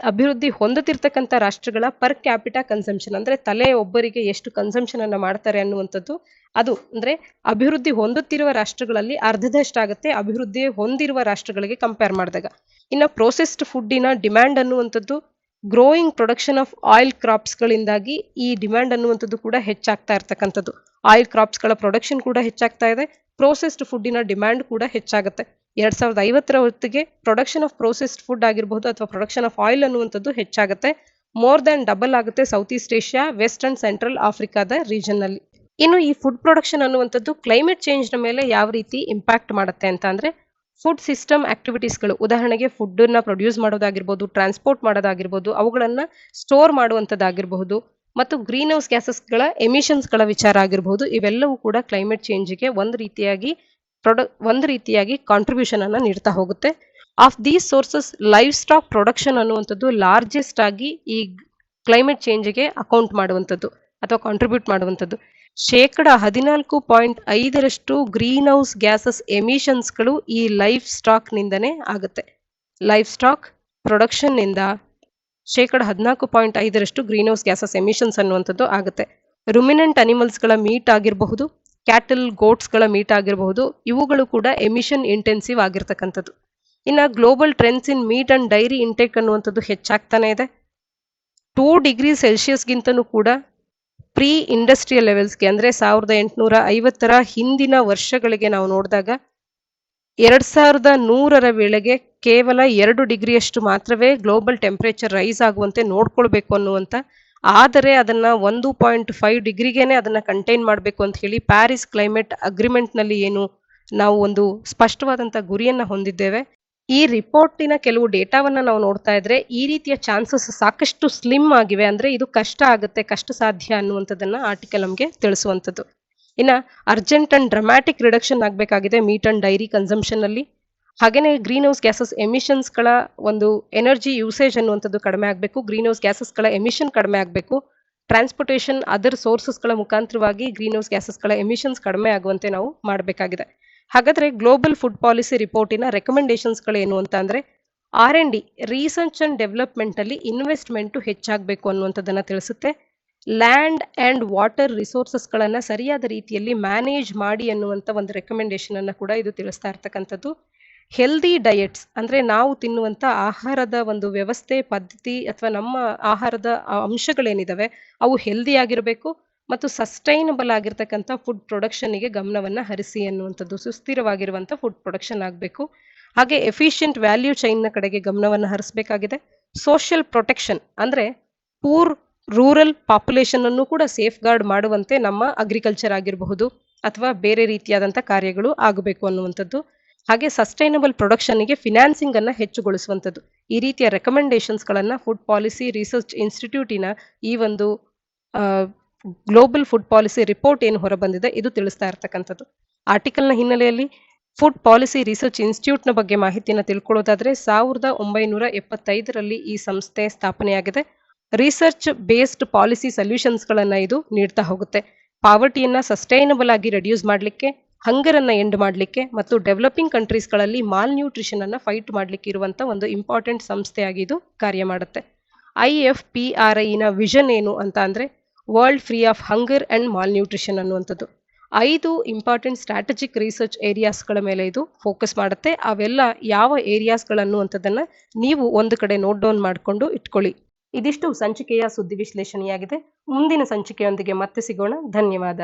ಅಭಿವೃದ್ಧಿ ಹೊಂದುತ್ತಿರ್ತಕ್ಕಂಥ ರಾಷ್ಟ್ರಗಳ ಪರ್ ಕ್ಯಾಪಿಟಾ ಕನ್ಸಂಪ್ಷನ್ ಅಂದ್ರೆ ತಲೆ ಒಬ್ಬರಿಗೆ ಎಷ್ಟು ಕನ್ಸಂಪ್ಷನ್ ಅನ್ನ ಮಾಡ್ತಾರೆ ಅನ್ನುವಂಥದ್ದು ಅದು ಅಂದ್ರೆ ಅಭಿವೃದ್ಧಿ ಹೊಂದುತ್ತಿರುವ ರಾಷ್ಟ್ರಗಳಲ್ಲಿ ಅರ್ಧದಷ್ಟಾಗುತ್ತೆ ಅಭಿವೃದ್ಧಿ ಹೊಂದಿರುವ ರಾಷ್ಟ್ರಗಳಿಗೆ ಕಂಪೇರ್ ಮಾಡಿದಾಗ. ಇನ್ನು ಪ್ರೊಸೆಸ್ಡ್ ಫುಡ್ಡಿನ ಡಿಮ್ಯಾಂಡ್ ಅನ್ನುವಂಥದ್ದು ಗ್ರೋಯಿಂಗ್ ಪ್ರೊಡಕ್ಷನ್ ಆಫ್ ಆಯಿಲ್ ಕ್ರಾಪ್ಸ್ಗಳಿಂದಾಗಿ ಈ ಡಿಮ್ಯಾಂಡ್ ಅನ್ನುವಂಥದ್ದು ಕೂಡ ಹೆಚ್ಚಾಗ್ತಾ ಇರ್ತಕ್ಕಂಥದ್ದು. ಆಯಿಲ್ ಕ್ರಾಪ್ಸ್ಗಳ ಪ್ರೊಡಕ್ಷನ್ ಕೂಡ ಹೆಚ್ಚಾಗ್ತಾ ಇದೆ, ಪ್ರೋಸೆಸ್ಡ್ ಫುಡ್ಡಿನ ಡಿಮ್ಯಾಂಡ್ ಕೂಡ ಹೆಚ್ಚಾಗುತ್ತೆ. 2050 ಹೊತ್ತಿಗೆ ಪ್ರೊಡಕ್ಷನ್ ಆಫ್ ಪ್ರೋಸೆಸ್ಡ್ ಫುಡ್ ಆಗಿರಬಹುದು ಅಥವಾ ಪ್ರೊಡಕ್ಷನ್ ಆಫ್ ಆಯಿಲ್ ಅನ್ನುವಂಥದ್ದು ಹೆಚ್ಚಾಗುತ್ತೆ. ಮೋರ್ ದನ್ ಡಬಲ್ ಆಗುತ್ತೆ south east Asia, west and central ಆಫ್ರಿಕಾದ ರೀಜನ್ ನಲ್ಲಿ. ಇನ್ನು ಈ ಫುಡ್ ಪ್ರೊಡಕ್ಷನ್ ಅನ್ನುವಂಥದ್ದು ಕ್ಲೈಮೇಟ್ ಚೇಂಜ್ ನ ಮೇಲೆ ಯಾವ ರೀತಿ ಇಂಪ್ಯಾಕ್ಟ್ ಮಾಡುತ್ತೆ ಅಂತ ಅಂದ್ರೆ, ಫುಡ್ ಸಿಸ್ಟಮ್ ಆಕ್ಟಿವಿಟೀಸ್ಗಳು, ಉದಾಹರಣೆಗೆ ಫುಡ್ ನ ಪ್ರೊಡ್ಯೂಸ್ ಮಾಡೋದಾಗಿರ್ಬೋದು, ಟ್ರಾನ್ಸ್ಪೋರ್ಟ್ ಮಾಡೋದಾಗಿರ್ಬೋದು, ಅವುಗಳನ್ನ ಸ್ಟೋರ್ ಮಾಡುವಂಥದ್ದಾಗಿರಬಹುದು, ಮತ್ತು ಗ್ರೀನ್ ಹೌಸ್ ಗ್ಯಾಸಸ್ಗಳ ಎಮಿಷನ್ಸ್ಗಳ ವಿಚಾರ ಆಗಿರಬಹುದು, ಇವೆಲ್ಲವೂ ಕೂಡ ಕ್ಲೈಮೇಟ್ ಚೇಂಜ್ಗೆ ಒಂದು ರೀತಿಯಾಗಿ ಕಾಂಟ್ರಿಬ್ಯೂಷನ್ ಅನ್ನ ನೀಡ್ತಾ ಹೋಗುತ್ತೆ. Of these sources live stock production ಅನ್ನುವಂಥದ್ದು ಲಾರ್ಜೆಸ್ಟ್ ಆಗಿ ಈ ಕ್ಲೈಮೇಟ್ ಚೇಂಜ್ಗೆ ಅಕೌಂಟ್ ಮಾಡುವಂಥದ್ದು ಅಥವಾ ಕಾಂಟ್ರಿಬ್ಯೂಟ್ ಮಾಡುವಂಥದ್ದು. 14.5% ಗ್ರೀನ್ ಹೌಸ್ ಗ್ಯಾಸಸ್ ಎಮಿಷನ್ಸ್ಗಳು ಈ ಲೈಫ್ ಸ್ಟಾಕ್ ನಿಂದನೇ ಆಗುತ್ತೆ. ಲೈಫ್ ಸ್ಟಾಕ್ ಪ್ರೊಡಕ್ಷನ್ ನಿಂದ 14.5% ಗ್ರೀನ್ ಹೌಸ್ ಗ್ಯಾಸಸ್ ಎಮಿಷನ್ಸ್ ಅನ್ನುವಂಥದ್ದು ಆಗುತ್ತೆ. ರುಮಿನೆಂಟ್ ಅನಿಮಲ್ಸ್ಗಳ ಮೀಟ್ ಆಗಿರಬಹುದು, ಕ್ಯಾಟಲ್ ಗೋಟ್ಸ್ಗಳ ಮೀಟ್ ಆಗಿರಬಹುದು, ಇವುಗಳು ಕೂಡ ಎಮಿಷನ್ ಇಂಟೆನ್ಸಿವ್ ಆಗಿರ್ತಕ್ಕಂಥದ್ದು. ಇನ್ನು global trends in meet and dairy intake ಅನ್ನುವಂಥದ್ದು ಹೆಚ್ಚಾಗ್ತಾನೆ ಇದೆ. 2 ಡಿಗ್ರಿ ಸೆಲ್ಸಿಯಸ್ಗಿಂತನೂ ಕೂಡ ಪ್ರೀ ಇಂಡಸ್ಟ್ರಿಯಲ್ ಲೆವೆಲ್ಸ್ಗೆ ಅಂದರೆ 1850ರ ಹಿಂದಿನ ವರ್ಷಗಳಿಗೆ ನಾವು ನೋಡಿದಾಗ 2100ರ ವೇಳೆಗೆ ಕೇವಲ 2 ಡಿಗ್ರಿಯಷ್ಟು ಮಾತ್ರವೇ ಗ್ಲೋಬಲ್ ಟೆಂಪರೇಚರ್ ರೈಸ್ ಆಗುವಂತೆ ನೋಡ್ಕೊಳ್ಬೇಕು ಅನ್ನುವಂಥ, ಆದರೆ ಅದನ್ನ 1.5 ಡಿಗ್ರಿಗೇನೆ ಅದನ್ನ ಕಂಟೈನ್ ಮಾಡಬೇಕು ಅಂತ ಹೇಳಿ ಪ್ಯಾರಿಸ್ ಕ್ಲೈಮೇಟ್ ಅಗ್ರಿಮೆಂಟ್ನಲ್ಲಿ ಏನು ನಾವು ಒಂದು ಸ್ಪಷ್ಟವಾದಂಥ ಗುರಿಯನ್ನ ಹೊಂದಿದ್ದೇವೆ. ಈ ರಿಪೋರ್ಟಿನ ಕೆಲವು ಡೇಟಾವನ್ನ ನಾವು ನೋಡ್ತಾ ಇದ್ರೆ ಈ ರೀತಿಯ ಚಾನ್ಸಸ್ ಸಾಕಷ್ಟು ಸ್ಲಿಮ್ ಆಗಿವೆ, ಅಂದ್ರೆ ಇದು ಕಷ್ಟ ಆಗುತ್ತೆ, ಕಷ್ಟ ಸಾಧ್ಯ ಅನ್ನುವಂಥದ್ದನ್ನ ಆರ್ಟಿಕಲ್ ನಮಗೆ ತಿಳಿಸುವಂಥದ್ದು. ಇನ್ನ ಅರ್ಜೆಂಟ್ ಅಂಡ್ ಡ್ರಮ್ಯಾಟಿಕ್ ರಿಡಕ್ಷನ್ ಆಗಬೇಕಾಗಿದೆ ಮೀಟ್ ಅಂಡ್ ಡೈರಿ ಕನ್ಸಂಪ್ಷನ್ ಅಲ್ಲಿ. ಹಾಗೇನೆ ಗ್ರೀನ್ ಹೌಸ್ ಗ್ಯಾಸಸ್ ಎಮಿಷನ್ಸ್ಗಳ ಒಂದು ಎನರ್ಜಿ ಯೂಸೇಜ್ ಅನ್ನುವಂಥದ್ದು ಕಡಿಮೆ ಆಗಬೇಕು, ಗ್ರೀನ್ ಹೌಸ್ ಗ್ಯಾಸಸ್ಗಳ ಎಮಿಷನ್ ಕಡಿಮೆ ಆಗಬೇಕು, ಟ್ರಾನ್ಸ್ಪೋರ್ಟೇಷನ್ ಅದರ್ ಸೋರ್ಸಸ್ಗಳ ಮುಖಾಂತರವಾಗಿ ಗ್ರೀನ್ ಹೌಸ್ ಗ್ಯಾಸಸ್ಗಳ ಎಮಿಷನ್ಸ್ ಕಡಿಮೆ ಆಗುವಂತೆ ನಾವು ಮಾಡಬೇಕಾಗಿದೆ. ಹಾಗಾದ್ರೆ ಗ್ಲೋಬಲ್ ಫುಡ್ ಪಾಲಿಸಿ ರಿಪೋರ್ಟಿನ ರೆಕಮೆಂಡೇಶನ್ಸ್ಗಳೇನು ಅಂತ ಅಂದ್ರೆ, R&D ರಿಸರ್ಚ್ ಅಂಡ್ ಡೆವಲಪ್ಮೆಂಟ್ ಅಲ್ಲಿ ಇನ್ವೆಸ್ಟ್ಮೆಂಟ್ ಹೆಚ್ಚಾಗಬೇಕು ಅನ್ನುವಂಥದ್ದನ್ನ ತಿಳಿಸುತ್ತೆ. ಲ್ಯಾಂಡ್ ಅಂಡ್ ವಾಟರ್ ರಿಸೋರ್ಸಸ್ಗಳನ್ನ ಸರಿಯಾದ ರೀತಿಯಲ್ಲಿ ಮ್ಯಾನೇಜ್ ಮಾಡಿ ಅನ್ನುವಂಥ ಒಂದು ರೆಕಮೆಂಡೇಶನ್ ಅನ್ನ ಕೂಡ ಇದು ತಿಳಿಸ್ತಾ ಇರ್ತಕ್ಕಂಥದ್ದು. ಹೆಲ್ದಿ ಡಯಟ್ಸ್ ಅಂದ್ರೆ ನಾವು ತಿನ್ನುವಂಥ ಆಹಾರದ ಒಂದು ವ್ಯವಸ್ಥೆ ಪದ್ಧತಿ ಅಥವಾ ನಮ್ಮ ಆಹಾರದ ಅಂಶಗಳೇನಿದಾವೆ ಅವು ಹೆಲ್ದಿ ಆಗಿರಬೇಕು ಮತ್ತು ಸಸ್ಟೈನಬಲ್ ಆಗಿರ್ತಕ್ಕಂಥ ಫುಡ್ ಪ್ರೊಡಕ್ಷನ್ಗೆ ಗಮನವನ್ನ ಹರಿಸಿ ಅನ್ನುವಂಥದ್ದು, ಸುಸ್ಥಿರವಾಗಿರುವಂಥ ಫುಡ್ ಪ್ರೊಡಕ್ಷನ್ ಆಗಬೇಕು. ಹಾಗೆ ಎಫಿಷಿಯಂಟ್ ವ್ಯಾಲ್ಯೂ ಚೈನ್ನ ಕಡೆಗೆ ಗಮನವನ್ನು ಹರಿಸಬೇಕಾಗಿದೆ. ಸೋಷಿಯಲ್ ಪ್ರೊಟೆಕ್ಷನ್ ಅಂದ್ರೆ ಪೂರ್ ರೂರಲ್ ಪಾಪ್ಯುಲೇಷನ್ ಅನ್ನು ಕೂಡ ಸೇಫ್ ಗಾರ್ಡ್ ಮಾಡುವಂತೆ ನಮ್ಮ ಅಗ್ರಿಕಲ್ಚರ್ ಆಗಿರಬಹುದು ಅಥವಾ ಬೇರೆ ರೀತಿಯಾದಂಥ ಕಾರ್ಯಗಳು ಆಗಬೇಕು ಅನ್ನುವಂಥದ್ದು. ಹಾಗೆ ಸಸ್ಟೈನಬಲ್ ಪ್ರೊಡಕ್ಷನ್ಗೆ ಫಿನಾನ್ಸಿಂಗ್ ಅನ್ನ ಹೆಚ್ಚುಗೊಳಿಸುವಂಥದ್ದು. ಈ ರೀತಿಯ ರೆಕಮೆಂಡೇಶನ್ಸ್ಗಳನ್ನ ಫುಡ್ ಪಾಲಿಸಿ ರಿಸರ್ಚ್ ಇನ್ಸ್ಟಿಟ್ಯೂಟಿನ ಈ ಒಂದು ಗ್ಲೋಬಲ್ ಫುಡ್ ಪಾಲಿಸಿ ರಿಪೋರ್ಟ್ ಏನು ಹೊರಬಂದಿದೆ ಇದು ತಿಳಿಸ್ತಾ ಇರ್ತಕ್ಕಂಥದ್ದು. ಆರ್ಟಿಕಲ್ನ ಹಿನ್ನೆಲೆಯಲ್ಲಿ ಫುಡ್ ಪಾಲಿಸಿ ರಿಸರ್ಚ್ ಇನ್ಸ್ಟಿಟ್ಯೂಟ್ನ ಬಗ್ಗೆ ಮಾಹಿತಿಯನ್ನು ತಿಳ್ಕೊಳ್ಳೋದಾದ್ರೆ 1975ರಲ್ಲಿ ಈ ಸಂಸ್ಥೆ ಸ್ಥಾಪನೆಯಾಗಿದೆ. ರಿಸರ್ಚ್ ಬೇಸ್ಡ್ ಪಾಲಿಸಿ ಸೊಲ್ಯೂಷನ್ಸ್ಗಳನ್ನ ಇದು ನೀಡ್ತಾ ಹೋಗುತ್ತೆ. ಪಾವರ್ಟಿಯನ್ನ ಸಸ್ಟೈನಬಲ್ ಆಗಿ ರೆಡ್ಯೂಸ್ ಮಾಡಲಿಕ್ಕೆ, ಹಂಗರ್ ಅನ್ನ ಎಂಡ್ ಮಾಡಲಿಕ್ಕೆ ಮತ್ತು ಡೆವಲಪಿಂಗ್ ಕಂಟ್ರೀಸ್ಗಳಲ್ಲಿ ಮಾಲ್ ನ್ಯೂಟ್ರಿಷನ್ ಅನ್ನ ಫೈಟ್ ಮಾಡಲಿಕ್ಕೆ ಇರುವಂತ ಒಂದು ಇಂಪಾರ್ಟೆಂಟ್ ಸಂಸ್ಥೆಯಾಗಿ ಇದು ಕಾರ್ಯ ಮಾಡುತ್ತೆ. IFPRIನ ವಿಷನ್ ಏನು ಅಂತ ಅಂದ್ರೆ world free of hunger and mall nutrition ಅನ್ನುವಂಥದ್ದು. 5 ಇಂಪಾರ್ಟೆಂಟ್ ಸ್ಟ್ರಾಟಜಿಕ್ ರಿಸರ್ಚ್ ಏರಿಯಾಸ್ಗಳ ಮೇಲೆ ಇದು ಫೋಕಸ್ ಮಾಡುತ್ತೆ. ಅವೆಲ್ಲ ಯಾವ ಏರಿಯಾಸ್ಗಳನ್ನು ಅಂತದನ್ನ ನೀವು ಒಂದು ಕಡೆ ನೋಟ್ ಡೌನ್ ಮಾಡಿಕೊಂಡು ಇಟ್ಕೊಳ್ಳಿ. ಇದಿಷ್ಟು ಸಂಚಿಕೆಯ ಸುದ್ದಿ ವಿಶ್ಲೇಷಣೆಯಾಗಿದೆ. ಮುಂದಿನ ಸಂಚಿಕೆಯೊಂದಿಗೆ ಮತ್ತೆ ಸಿಗೋಣ. ಧನ್ಯವಾದ.